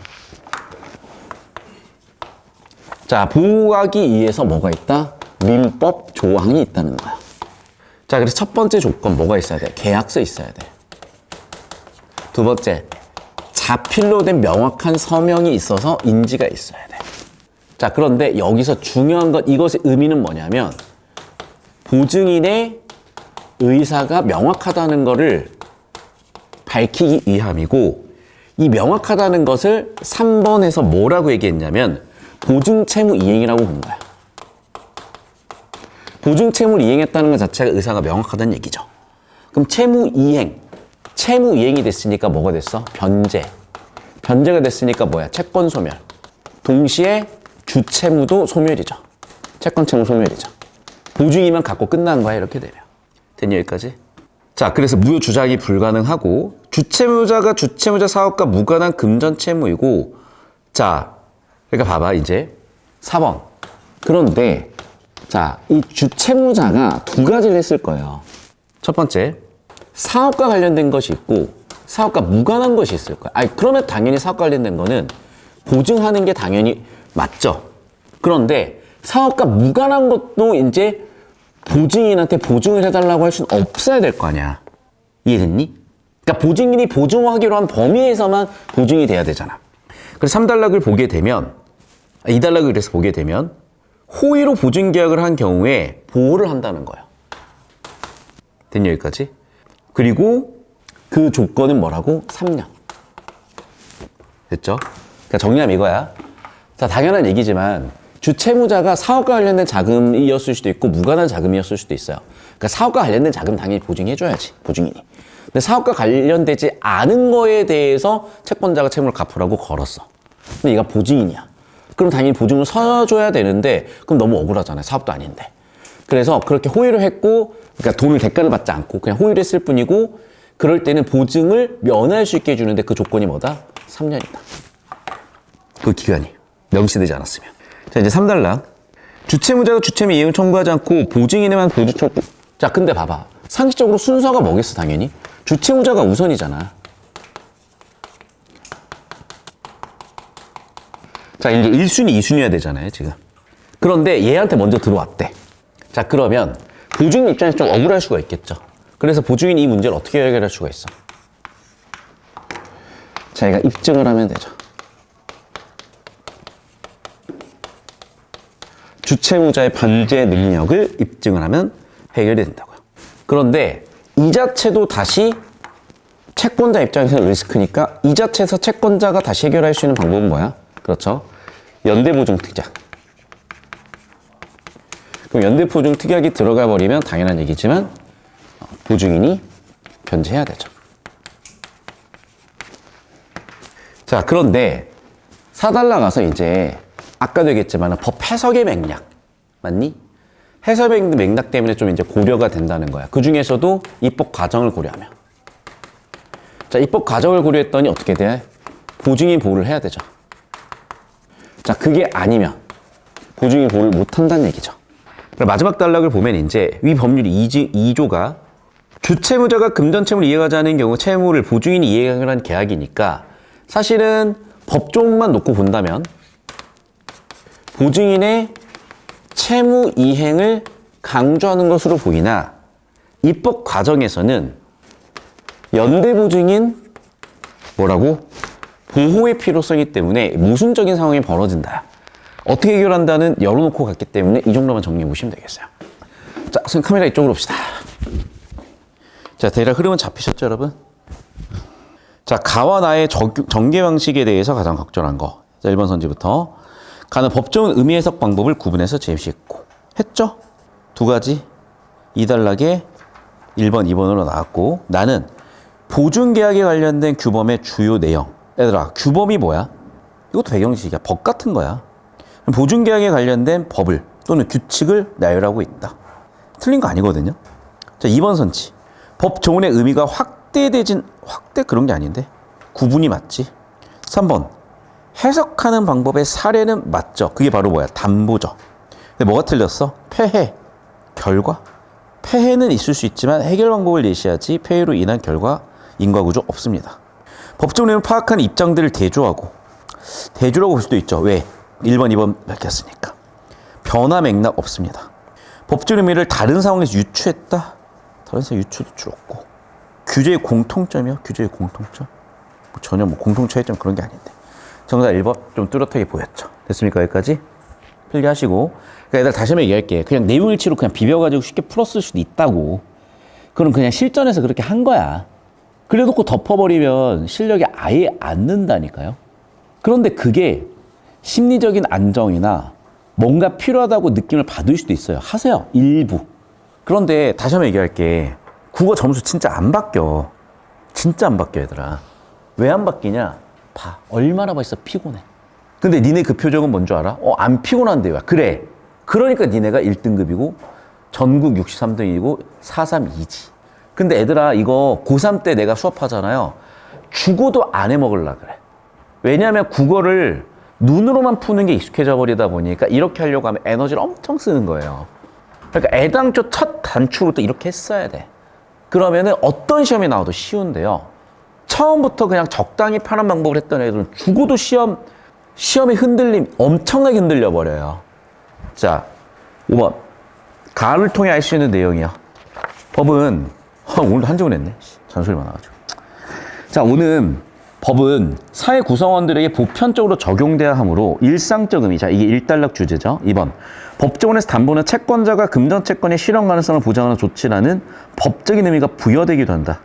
자, 보호하기 위해서 뭐가 있다? 민법 조항이 있다는 거야. 자, 그래서 첫 번째 조건 뭐가 있어야 돼? 계약서 있어야 돼. 두 번째, 자필로 된 명확한 서명이 있어서 인지가 있어야 돼. 자, 그런데 여기서 중요한 건 이것의 의미는 뭐냐면 보증인의 의사가 명확하다는 거를 밝히기 위함이고 이 명확하다는 것을 3번에서 뭐라고 얘기했냐면 보증채무 이행이라고 본 거야. 보증채무를 이행했다는 것 자체가 의사가 명확하다는 얘기죠. 그럼 채무 이행이 됐으니까 뭐가 됐어? 변제가 됐으니까 뭐야? 채권 소멸. 동시에 주채무도 소멸이죠. 채권 채무 소멸이죠. 보증이만 갖고 끝난 거야, 이렇게 되면. 됐니, 여기까지? 자, 그래서 무효 주작이 불가능하고 주채무자가 주채무자 사업과 무관한 금전 채무이고, 자, 그러니까 봐봐, 이제 4번. 그런데 자, 이 주채무자가 두 가지를 했을 거예요. 첫 번째, 사업과 관련된 것이 있고 사업과 무관한 것이 있을 거예요. 아니, 그러면 당연히 사업과 관련된 거는 보증하는 게 당연히 맞죠. 그런데 사업과 무관한 것도 이제 보증인한테 보증을 해달라고 할 수는 없어야 될 거 아니야. 이해됐니? 그러니까 보증인이 보증하기로 한 범위에서만 보증이 돼야 되잖아. 그래서 3단락을 보게 되면, 2단락을 그래서 보게 되면 호의로 보증계약을 한 경우에 보호를 한다는 거예요. 됐니, 여기까지? 그리고 그 조건은 뭐라고? 3년. 됐죠? 그러니까 정리하면 이거야. 자, 당연한 얘기지만 주채무자가 사업과 관련된 자금이었을 수도 있고 무관한 자금이었을 수도 있어요. 그러니까 사업과 관련된 자금 당연히 보증해줘야지, 보증인이. 근데 사업과 관련되지 않은 거에 대해서 채권자가 채무를 갚으라고 걸었어. 근데 얘가 보증인이야. 그럼 당연히 보증을 서줘야 되는데 그럼 너무 억울하잖아요. 사업도 아닌데. 그래서 그렇게 호의를 했고, 그러니까 돈을 대가를 받지 않고 그냥 호의를 했을 뿐이고, 그럴 때는 보증을 면할 수 있게 해주는데 그 조건이 뭐다? 3년이다. 그 기간이 명시되지 않았으면. 자, 이제 3단락. 주채무자가 주채무 이행을 청구하지 않고 보증인에만 보증 청구. 자, 근데 봐봐. 상식적으로 순서가 뭐겠어, 당연히? 주채무자가 우선이잖아. 자, 이제 1순위, 2순위여야 되잖아요, 지금. 그런데 얘한테 먼저 들어왔대. 자, 그러면 보증인 입장에서 좀 억울할 수가 있겠죠. 그래서 보증인이 이 문제를 어떻게 해결할 수가 있어? 자, 얘가 입증을 하면 되죠. 주채무자의 변제 능력을 입증을 하면 해결이 된다고요. 그런데 이 자체도 다시 채권자 입장에서 리스크니까 이 자체에서 채권자가 다시 해결할 수 있는 방법은 뭐야? 그렇죠. 연대보증특약. 그럼 연대보증특약이 들어가 버리면 당연한 얘기지만 보증인이 변제해야 되죠. 자, 그런데 4단락 가서 이제 아까도 얘기했지만 법 해석의 맥락 맞니? 해석의 맥락 때문에 좀 이제 고려가 된다는 거야. 그 중에서도 입법 과정을 고려하면. 자, 입법 과정을 고려했더니 어떻게 돼? 보증인 보호를 해야 되죠. 자, 그게 아니면 보증인 보호를 못 한다는 얘기죠. 마지막 단락을 보면 이제 위 법률 2조가 주채무자가 금전채무를 이행하지 않은 경우 채무를 보증인이 이행을 한 계약이니까 사실은 법조문만 놓고 본다면 보증인의 채무 이행을 강조하는 것으로 보이나 입법 과정에서는 연대보증인 뭐라고? 보호의 필요성이기 때문에 모순적인 상황이 벌어진다. 어떻게 해결한다는 열어놓고 갔기 때문에 이 정도만 정리해 보시면 되겠어요. 자, 선생님 카메라 이쪽으로 봅시다. 자, 대략 흐름은 잡히셨죠, 여러분? 자, 가와 나의 전개 방식에 대해서 가장 적절한 거. 자, 1번 선지부터. 가는 법적인 의미 해석 방법을 구분해서 제시했고. 했죠? 두 가지. 2단락에 1번, 2번으로 나왔고. 나는 보증계약에 관련된 규범의 주요 내용. 얘들아, 규범이 뭐야? 이것도 배경지식이야. 법 같은 거야. 보증계약에 관련된 법을 또는 규칙을 나열하고 있다. 틀린 거 아니거든요. 자, 2번 선지. 법 조문의 의미가 확대 그런 게 아닌데 구분이 맞지. 3번 해석하는 방법의 사례는 맞죠. 그게 바로 뭐야? 담보죠. 근데 뭐가 틀렸어? 폐해, 결과. 폐해는 있을 수 있지만 해결 방법을 예시하지 폐해로 인한 결과, 인과구조 없습니다. 법적 내용을 파악하는 입장들을 대조라고 볼 수도 있죠. 왜? 1번, 2번 밝혔으니까. 변화 맥락 없습니다. 법적 의미를 다른 상황에서 유추했다? 다른 상황 유추 없고. 규제의 공통점이요? 규제의 공통점? 전혀 공통 차이점 그런 게 아닌데. 정답 1번 좀 뚜렷하게 보였죠. 됐습니까? 여기까지? 필기하시고. 그러니까 얘들 다시 한번 얘기할게. 그냥 내용일치로 그냥 비벼가지고 쉽게 풀었을 수도 있다고. 그럼 그냥 실전에서 그렇게 한 거야. 그래 놓고 덮어버리면 실력이 아예 안 는다니까요. 그런데 그게 심리적인 안정이나 뭔가 필요하다고 느낌을 받을 수도 있어요. 하세요. 일부. 그런데 다시 한번 얘기할게. 국어 점수 진짜 안 바뀌어. 진짜 안 바뀌어, 얘들아. 왜 안 바뀌냐? 봐. 얼마나 벌써 피곤해. 근데 니네 그 표정은 뭔 줄 알아? 안 피곤한데요. 그래. 그러니까 니네가 1등급이고 전국 63등이고 432지. 근데 애들아, 이거 고3 때 내가 수업하잖아요. 죽어도 안 해먹으려 그래. 왜냐하면 국어를 눈으로만 푸는 게 익숙해져 버리다 보니까 이렇게 하려고 하면 에너지를 엄청 쓰는 거예요. 그러니까 애당초 첫 단추부터 이렇게 했어야 돼. 그러면은 어떤 시험이 나와도 쉬운데요. 처음부터 그냥 적당히 편한 방법을 했던 애들은 죽어도 시험의 흔들림 엄청나게 흔들려 버려요. 자, 5번. 가를 통해 알 수 있는 내용이야. 법은 오늘도 한정을 했네. 잔소리 많아가지고. 자, 오늘 법은 사회 구성원들에게 보편적으로 적용돼야 하므로 일상적 의미. 자, 이게 일단락 주제죠. 2번. 법조원에서 담보는 채권자가 금전 채권의 실현 가능성을 보장하는 조치라는 법적인 의미가 부여되기도 한다.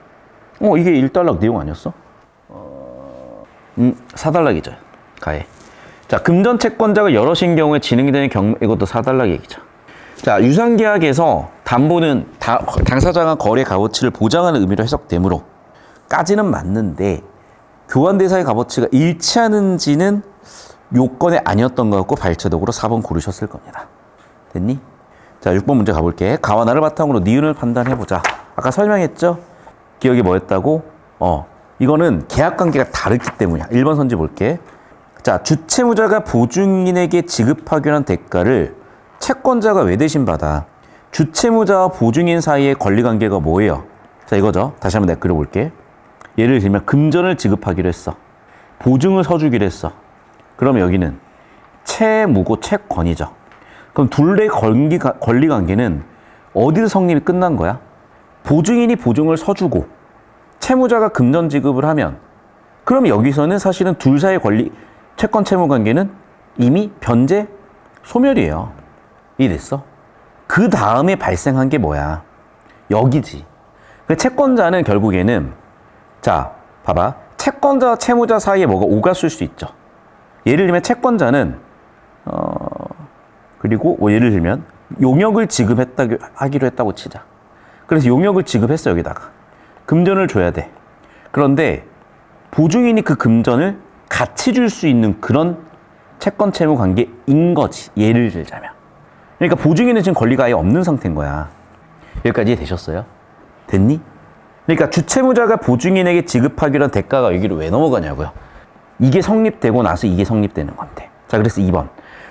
이게 일단락 내용 아니었어? 4단락이죠. 가해. 자, 금전 채권자가 여럿인 경우에 진행이 되는 경우, 이것도 4단락 얘기죠. 자, 유상계약에서 담보는 당사자가 거래 값어치를 보장하는 의미로 해석되므로 까지는 맞는데 교환대사의 값어치가 일치하는지는 요건이 아니었던 것 같고 발췌적으로 4번 고르셨을 겁니다. 됐니? 자, 6번 문제 가볼게. 가와 나를 바탕으로 니은을 판단해보자. 아까 설명했죠? 기억이 뭐였다고? 이거는 계약관계가 다르기 때문이야. 1번 선지 볼게. 자, 주채무자가 보증인에게 지급하기로 한 대가를 채권자가 외대신받아. 주채무자와 보증인 사이의 권리관계가 뭐예요? 자, 이거죠. 다시 한번 내가 그려볼게. 예를 들면 금전을 지급하기로 했어. 보증을 서주기로 했어. 그럼 여기는 채무고 채권이죠. 그럼 둘의 권리관계는 어디서 성립이 끝난 거야? 보증인이 보증을 서주고 채무자가 금전 지급을 하면 그럼 여기서는 사실은 둘 사이의 채권 채무 관계는 이미 변제 소멸이에요. 이해됐어? 그 다음에 발생한 게 뭐야? 여기지. 그 채권자는 결국에는 자, 봐봐. 채권자와 채무자 사이에 뭐가 오갔을 수 있죠. 예를 들면 채권자는 그리고 예를 들면 용역을 하기로 했다고 치자. 그래서 용역을 지급했어. 여기다가 금전을 줘야 돼. 그런데 보증인이 그 금전을 같이 줄 수 있는 그런 채권 채무 관계인 거지. 예를 들자면. 그러니까 보증인은 지금 권리가 아예 없는 상태인 거야. 여기까지 이해되셨어요? 됐니? 그러니까 주채무자가 보증인에게 지급하기로 한 대가가 여기로 왜 넘어가냐고요. 이게 성립되고 나서 이게 성립되는 건데. 자, 그래서 2번.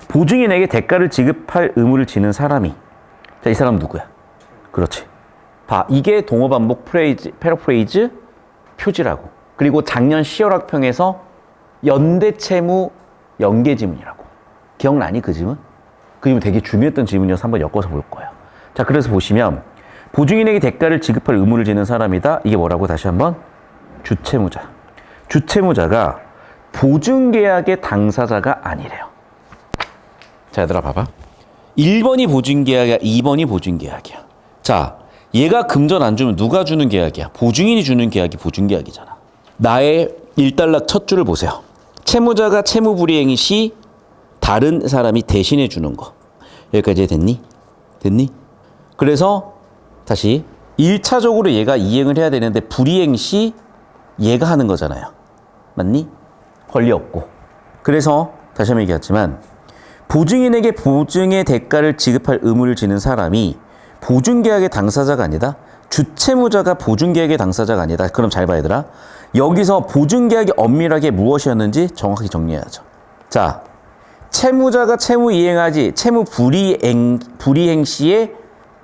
보증인에게 대가를 지급할 의무를 지는 사람이. 자, 이 사람은 누구야? 그렇지. 봐. 이게 동어반복 패러프레이즈 표지라고. 그리고 작년 10월 학평에서 연대채무 연계지문이라고. 기억나니 그 지문? 그 지문 되게 중요했던 지문이어서 한번 엮어서 볼 거예요. 자, 그래서 보시면 보증인에게 대가를 지급할 의무를 지는 사람이다. 이게 뭐라고? 다시 한번. 주채무자. 주채무자가 보증계약의 당사자가 아니래요. 자, 얘들아 봐봐. 1번이 보증계약이야. 2번이 보증계약이야. 자, 얘가 금전 안 주면 누가 주는 계약이야? 보증인이 주는 계약이 보증계약이잖아. 나의 1단락 첫 줄을 보세요. 채무자가 채무불이행 시 다른 사람이 대신해 주는 거. 여기까지 됐니? 됐니? 그래서 다시 1차적으로 얘가 이행을 해야 되는데 불이행 시 얘가 하는 거잖아요. 맞니? 권리 없고. 그래서 다시 한번 얘기했지만 보증인에게 보증의 대가를 지급할 의무를 지는 사람이 보증계약의 당사자가 아니다. 주채무자가 보증계약의 당사자가 아니다. 그럼 잘 봐야 되라. 여기서 보증계약이 엄밀하게 무엇이었는지 정확히 정리해야죠. 자, 채무자가 채무 이행하지 채무 불이행 시에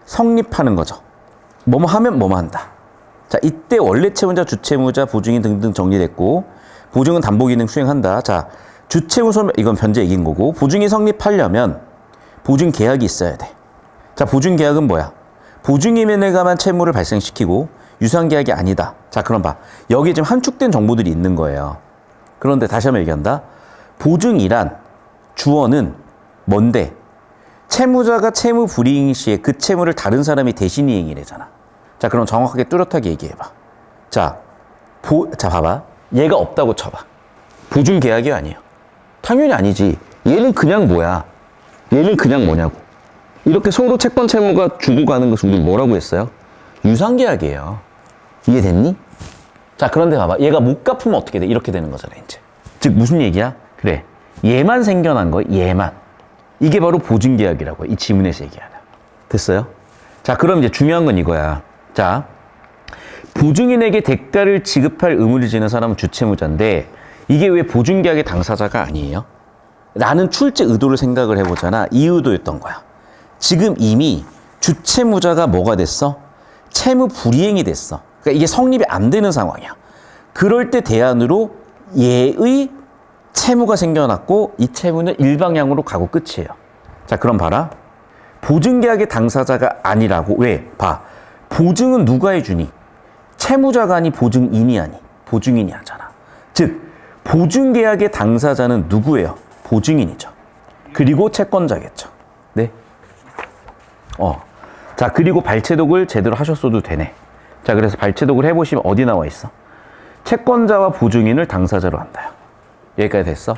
성립하는 거죠. 뭐뭐 하면 뭐뭐 한다. 자, 이때 원래 채무자, 주채무자, 보증인 등등 정리됐고 보증은 담보 기능 수행한다. 자, 주채무 소멸 이건 변제 얘기인 거고 보증이 성립하려면 보증 계약이 있어야 돼. 자, 보증 계약은 뭐야? 보증인에 관한 채무를 발생시키고 유사한 계약이 아니다. 자, 그럼 봐. 여기에 지금 함축된 정보들이 있는 거예요. 그런데 다시 한번 얘기한다. 보증이란 주어는 뭔데? 채무자가 채무 불이행 시에 그 채무를 다른 사람이 대신 이행이래잖아. 자, 그럼 정확하게 뚜렷하게 얘기해봐. 자, 자, 봐봐. 얘가 없다고 쳐봐. 보증계약이 아니에요. 당연히 아니지. 얘는 그냥 뭐야? 얘는 그냥 뭐냐고. 이렇게 서로 채권 채무가 주고 가는 것을 우리 뭐라고 했어요? 유상계약이에요. 이해됐니? 자, 그런데 봐봐. 얘가 못 갚으면 어떻게 돼? 이렇게 되는 거잖아, 이제. 즉, 무슨 얘기야? 그래. 얘만 생겨난 거야, 얘만. 이게 바로 보증계약이라고 해. 이 지문에서 얘기하는. 됐어요? 자, 그럼 이제 중요한 건 이거야. 자, 보증인에게 대가를 지급할 의무를 지는 사람은 주채무자인데 이게 왜 보증계약의 당사자가 아니에요? 라는 출제 의도를 생각을 해보잖아. 이 의도였던 거야. 지금 이미 주채무자가 뭐가 됐어? 채무 불이행이 됐어. 그러니까 이게 성립이 안 되는 상황이야. 그럴 때 대안으로 얘의 채무가 생겨났고 이 채무는 일방향으로 가고 끝이에요. 자, 그럼 봐라. 보증계약의 당사자가 아니라고. 왜? 봐. 보증은 누가 해주니? 채무자가 아니 보증인이 아니. 보증인이 하잖아. 즉 보증계약의 당사자는 누구예요? 보증인이죠. 그리고 채권자겠죠. 네. 자, 그리고 발췌독을 제대로 하셨어도 되네. 자, 그래서 발췌독을 해보시면 어디 나와 있어? 채권자와 보증인을 당사자로 한다요. 여기까지 됐어?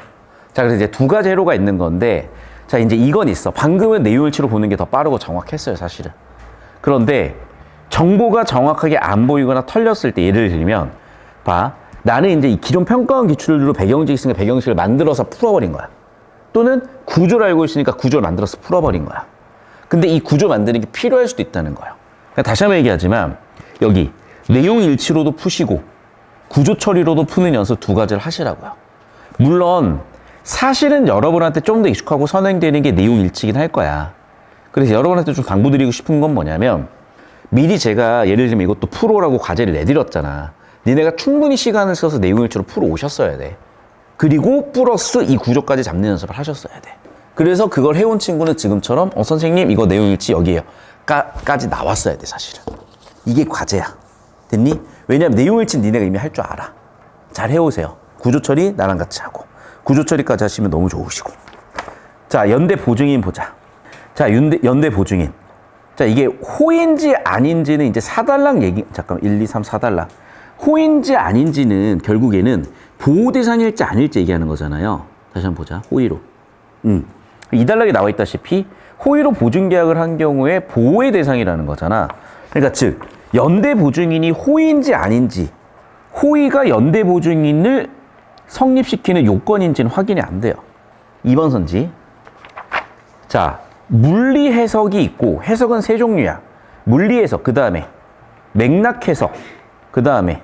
자, 그래서 이제 두 가지 회로가 있는 건데, 자, 이제 이건 있어. 방금은 내용일치로 보는 게 더 빠르고 정확했어요, 사실은. 그런데 정보가 정확하게 안 보이거나 털렸을 때 예를 들면, 봐. 나는 이제 이 기존 평가원 기출로 배경식 있으니까 배경식을 만들어서 풀어버린 거야. 또는 구조를 알고 있으니까 구조를 만들어서 풀어버린 거야. 근데 이 구조 만드는 게 필요할 수도 있다는 거예요. 그러니까 다시 한번 얘기하지만 여기 내용 일치로도 푸시고 구조 처리로도 푸는 연습 두 가지를 하시라고요. 물론 사실은 여러분한테 좀 더 익숙하고 선행되는 게 내용 일치긴 할 거야. 그래서 여러분한테 좀 당부드리고 싶은 건 뭐냐면 미리 제가 예를 들면 이것도 풀어라고 과제를 내드렸잖아. 니네가 충분히 시간을 써서 내용 일치로 풀어 오셨어야 돼. 그리고 플러스 이 구조까지 잡는 연습을 하셨어야 돼. 그래서 그걸 해온 친구는 지금처럼 선생님 이거 내용 일치 여기에요 까지 나왔어야 돼. 사실은 이게 과제야. 됐니? 왜냐면 내용 일치 니네가 이미 할 줄 알아. 잘 해오세요. 구조 처리 나랑 같이 하고 구조 처리까지 하시면 너무 좋으시고. 자, 연대 보증인 보자. 자, 연대 보증인. 자, 이게 호인지 아닌지는 이제 4달랑 얘기, 잠깐 1, 2, 3, 4달랑. 호인지 아닌지는 결국에는 보호 대상일지 아닐지 얘기하는 거잖아요. 다시 한번 보자. 호의로. 2달락에 나와 있다시피 호의로 보증계약을 한 경우에 보호의 대상이라는 거잖아. 그러니까 즉 연대 보증인이 호의인지 아닌지, 호의가 연대 보증인을 성립시키는 요건인지는 확인이 안 돼요. 2번 선지. 자, 물리 해석이 있고, 해석은 세 종류야. 물리 해석, 그 다음에 맥락 해석, 그 다음에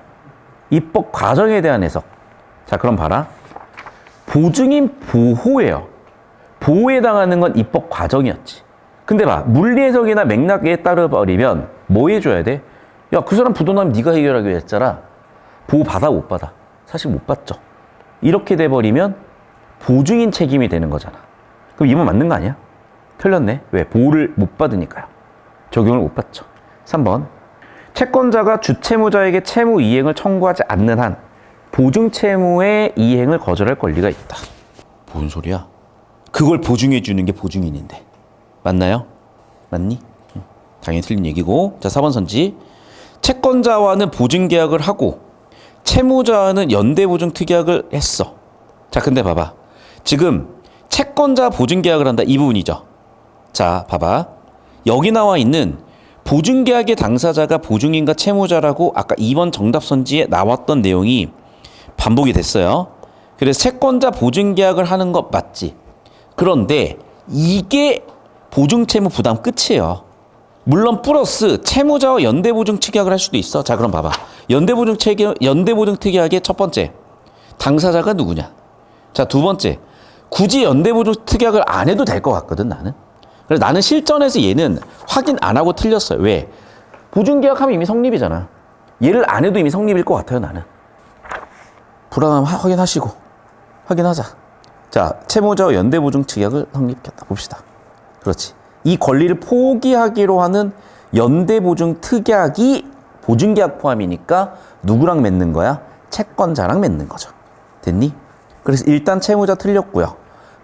입법 과정에 대한 해석. 자, 그럼 봐라. 보증인 보호예요. 보호에 당하는 건 입법 과정이었지. 근데 봐, 물리 해석이나 맥락에 따라 버리면 뭐 해줘야 돼? 야, 그 사람 부도나면 네가 해결하기로 했잖아. 보호 받아 못 받아? 사실 못 받죠. 이렇게 돼버리면 보증인 책임이 되는 거잖아. 그럼 이번 맞는 거 아니야? 틀렸네. 왜? 보호를 못 받으니까요. 적용을 못 받죠. 3번. 채권자가 주채무자에게 채무 이행을 청구하지 않는 한 보증채무의 이행을 거절할 권리가 있다. 뭔 소리야? 그걸 보증해 주는 게 보증인인데. 맞나요? 맞니? 당연히 틀린 얘기고. 자, 4번 선지. 채권자와는 보증계약을 하고 채무자와는 연대보증특약을 했어. 자, 근데 봐봐. 지금 채권자 보증계약을 한다. 이 부분이죠. 자, 봐봐. 여기 나와 있는 보증계약의 당사자가 보증인과 채무자라고 아까 2번 정답선지에 나왔던 내용이 반복이 됐어요. 그래서 채권자 보증계약을 하는 것 맞지? 그런데 이게 보증채무 부담 끝이에요. 물론 플러스 채무자와 연대보증특약을 할 수도 있어. 자, 그럼 봐봐. 연대보증특약의 첫 번째, 당사자가 누구냐? 자, 두 번째, 굳이 연대보증특약을 안 해도 될 것 같거든, 나는. 그래서 나는 실전에서 얘는 확인 안 하고 틀렸어요. 왜? 보증계약하면 이미 성립이잖아. 얘를 안 해도 이미 성립일 것 같아요, 나는. 불안하면 확인하시고. 확인하자. 자, 채무자와 연대보증특약을 성립했다. 봅시다. 그렇지. 이 권리를 포기하기로 하는 연대보증특약이 보증계약 포함이니까 누구랑 맺는 거야? 채권자랑 맺는 거죠. 됐니? 그래서 일단 채무자 틀렸고요.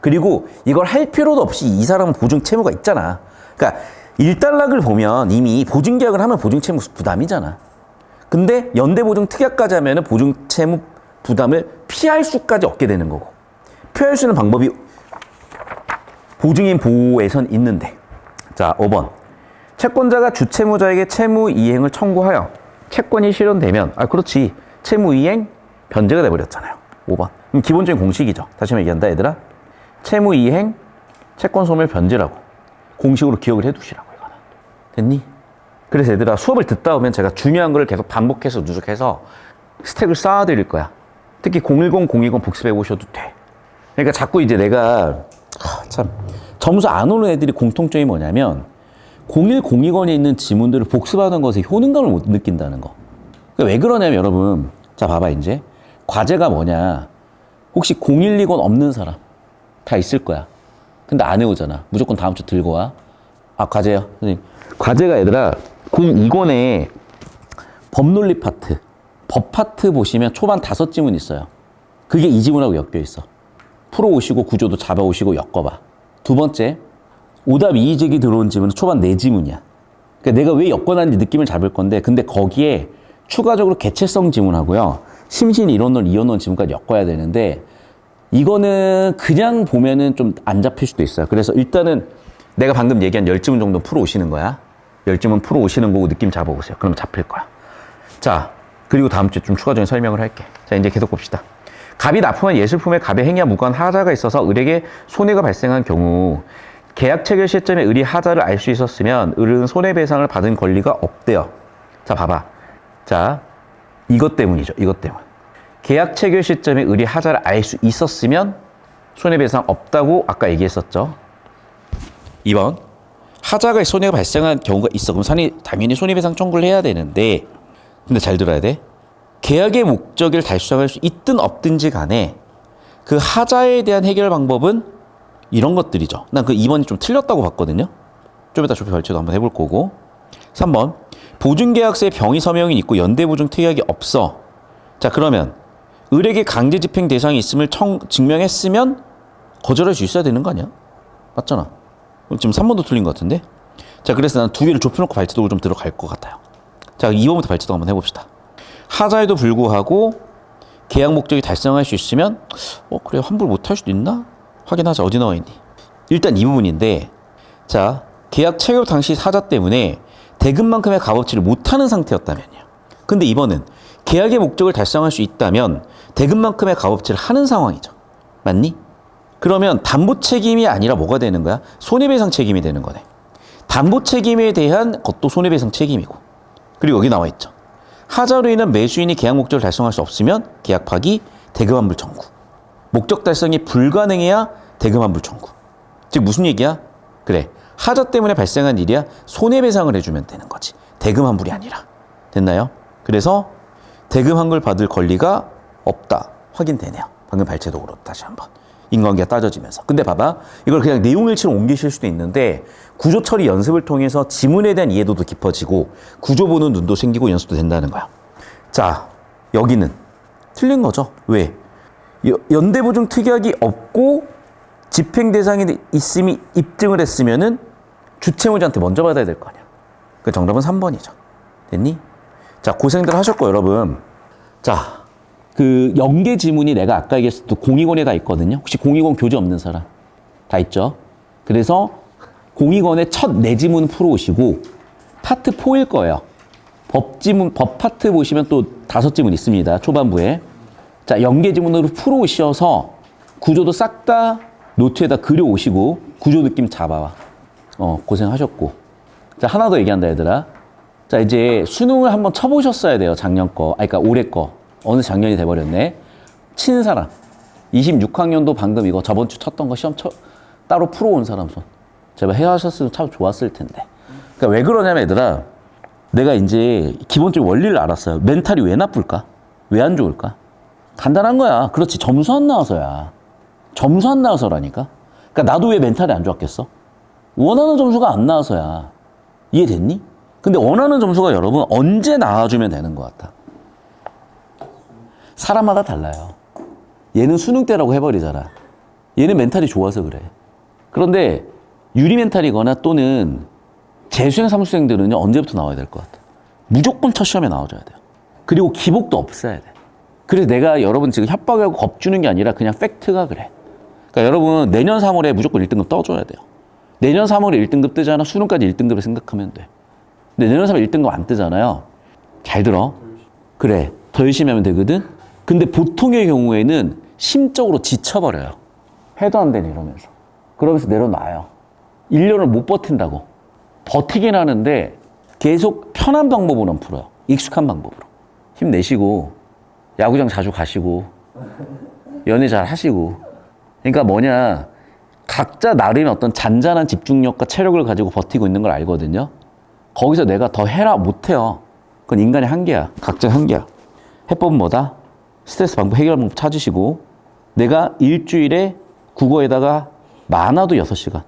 그리고 이걸 할 필요도 없이 이 사람은 보증채무가 있잖아. 그러니까 1단락을 보면 이미 보증계약을 하면 보증채무 부담이잖아. 근데 연대보증 특약까지 하면은 보증 채무 부담을 피할 수까지 얻게 되는 거고. 피할 수 있는 방법이 보증인 보호에선 있는데. 자, 5번. 채권자가 주채무자에게 채무 이행을 청구하여 채권이 실현되면, 그렇지. 채무 이행 변제가 돼버렸잖아요. 5번. 그럼 기본적인 공식이죠. 다시 한번 얘기한다, 얘들아. 채무 이행, 채권 소멸 변제라고. 공식으로 기억을 해두시라고, 이거는. 됐니? 그래서 얘들아, 수업을 듣다 보면 제가 중요한 걸 계속 반복해서 누적해서 스택을 쌓아드릴 거야. 특히 010, 020 복습해 보셔도 돼. 그러니까 자꾸 이제 내가, 참, 점수 안 오는 애들이 공통점이 뭐냐면, 01, 020에 있는 지문들을 복습하는 것에 효능감을 못 느낀다는 거. 그러니까 왜 그러냐면 여러분, 자, 봐봐, 이제. 과제가 뭐냐. 혹시 0120 없는 사람 다 있을 거야. 근데 안 해오잖아. 무조건 다음 주 들고 와. 과제요. 선생님. 과제가 얘들아, 020에 법논리 파트, 법 파트 보시면 초반 5지문 있어요. 그게 이 지문하고 엮여 있어. 풀어오시고 구조도 잡아오시고 엮어봐. 두 번째, 오답 이의제기 들어온 지문은 초반 4지문이야. 그러니까 내가 왜 엮어놨는지 느낌을 잡을 건데, 근데 거기에 추가적으로 개체성 지문하고요, 심신 이론론, 이론론 지문까지 엮어야 되는데, 이거는 그냥 보면은 좀 안 잡힐 수도 있어요. 그래서 일단은 내가 방금 얘기한 10지문 정도 풀어오시는 거야. 10지문 풀어오시는 거고 느낌 잡아보세요. 그럼 잡힐 거야. 자, 그리고 다음 주에 좀 추가적인 설명을 할게. 자, 이제 계속 봅시다. 갑이 납품한 예술품의 갑의 행위와 무관한 하자가 있어서 을에게 손해가 발생한 경우 계약 체결 시점에 을이 하자를 알 수 있었으면 을은 손해배상을 받은 권리가 없대요. 자, 봐봐. 자, 이것 때문이죠. 이것 때문. 계약 체결 시점에 을이 하자를 알 수 있었으면 손해배상 없다고 아까 얘기했었죠. 2번. 하자가 손해가 발생한 경우가 있어. 그럼 당연히 손해배상 청구를 해야 되는데, 근데 잘 들어야 돼. 계약의 목적을 달성할 수 있든 없든지 간에 그 하자에 대한 해결 방법은 이런 것들이죠. 난 그 2번이 좀 틀렸다고 봤거든요. 좀 이따 조표 발표도 한번 해볼 거고. 3번. 보증계약서에 병의 서명이 있고 연대보증 특약이 없어. 자, 그러면 을에게 강제 집행 대상이 있음을 증명했으면 거절할 수 있어야 되는 거 아니야? 맞잖아. 지금 3번도 틀린 것 같은데? 자, 그래서 난 두 개를 좁혀놓고 발제도로 좀 들어갈 것 같아요. 자, 2번부터 발제도 한번 해봅시다. 하자에도 불구하고 계약 목적이 달성할 수 있으면 그래, 환불 못할 수도 있나? 확인하자. 어디 나와 있니? 일단 이 부분인데, 자, 계약 체결 당시 하자 때문에 대금만큼의 값어치를 못하는 상태였다면요. 근데 이번은 계약의 목적을 달성할 수 있다면 대금만큼의 값어치를 하는 상황이죠. 맞니? 그러면 담보 책임이 아니라 뭐가 되는 거야? 손해배상 책임이 되는 거네. 담보 책임에 대한 것도 손해배상 책임이고. 그리고 여기 나와 있죠. 하자로 인한 매수인이 계약 목적을 달성할 수 없으면 계약 파기, 대금 환불 청구. 목적 달성이 불가능해야 대금 환불 청구. 즉 무슨 얘기야? 그래, 하자 때문에 발생한 일이야. 손해배상을 해주면 되는 거지. 대금 환불이 아니라. 됐나요? 그래서 대금 환불 받을 권리가 없다. 확인되네요. 방금 발제도로 다시 한번. 인과관계가 따져지면서. 근데 봐봐. 이걸 그냥 내용일치로 옮기실 수도 있는데 구조 처리 연습을 통해서 지문에 대한 이해도도 깊어지고 구조 보는 눈도 생기고 연습도 된다는 거야. 자, 여기는 틀린 거죠. 왜? 연대보증 특약이 없고 집행 대상이 있음이 입증을 했으면은 주채무자한테 먼저 받아야 될 거 아니야. 그 정답은 3번이죠. 됐니? 자, 고생들 하셨고 여러분. 자, 그 연계 지문이 내가 아까 얘기했을 때 020에 다 있거든요. 혹시 020 교재 없는 사람? 다 있죠. 그래서 020의 첫 4지문 풀어오시고 파트 4일 거예요. 법 파트 보시면 또 5지문 있습니다. 초반부에. 자, 연계 지문으로 풀어오셔서 구조도 싹 다 노트에다 그려오시고 구조 느낌 잡아와. 고생하셨고. 자, 하나 더 얘기한다, 얘들아. 자, 이제 수능을 한번 쳐보셨어야 돼요. 작년 거. 그러니까 올해 거. 어느 작년이 돼버렸네. 친 사람. 26학년도 방금 이거 저번 주 쳤던 거 시험 따로 풀어온 사람 손. 제발 해하셨으면 참 좋았을 텐데. 그러니까 왜 그러냐면 얘들아. 내가 이제 기본적인 원리를 알았어요. 멘탈이 왜 나쁠까? 왜 안 좋을까? 간단한 거야. 그렇지. 점수 안 나와서야. 점수 안 나와서라니까. 그러니까 나도 왜 멘탈이 안 좋았겠어? 원하는 점수가 안 나와서야. 이해됐니? 근데 원하는 점수가 여러분 언제 나와주면 되는 것 같아? 사람마다 달라요. 얘는 수능 때라고 해버리잖아. 얘는 멘탈이 좋아서 그래. 그런데 유리 멘탈이거나 또는 재수생, 사무수생들은요, 언제부터 나와야 될 것 같아? 무조건 첫 시험에 나와줘야 돼요. 그리고 기복도 없어야 돼. 그래서 내가 여러분 지금 협박하고 겁주는 게 아니라 그냥 팩트가 그래. 그러니까 여러분 내년 3월에 무조건 1등급 떠줘야 돼요. 내년 3월에 1등급 뜨잖아. 수능까지 1등급을 생각하면 돼. 근데 내년 3월에 1등급 안 뜨잖아요. 잘 들어. 그래. 더 열심히 하면 되거든. 근데 보통의 경우에는 심적으로 지쳐버려요. 해도 안 되네 이러면서. 그러면서 내려놔요. 1년을 못 버틴다고. 버티긴 하는데 계속 편한 방법으로는 풀어요. 익숙한 방법으로. 힘내시고 야구장 자주 가시고 연애 잘 하시고. 그러니까 뭐냐, 각자 나름의 어떤 잔잔한 집중력과 체력을 가지고 버티고 있는 걸 알거든요. 거기서 내가 더 해라 못해요. 그건 인간의 한계야. 각자 한계야. 해법은 뭐다? 스트레스 방법, 해결 방법 찾으시고, 내가 일주일에 국어에다가 많아도 6시간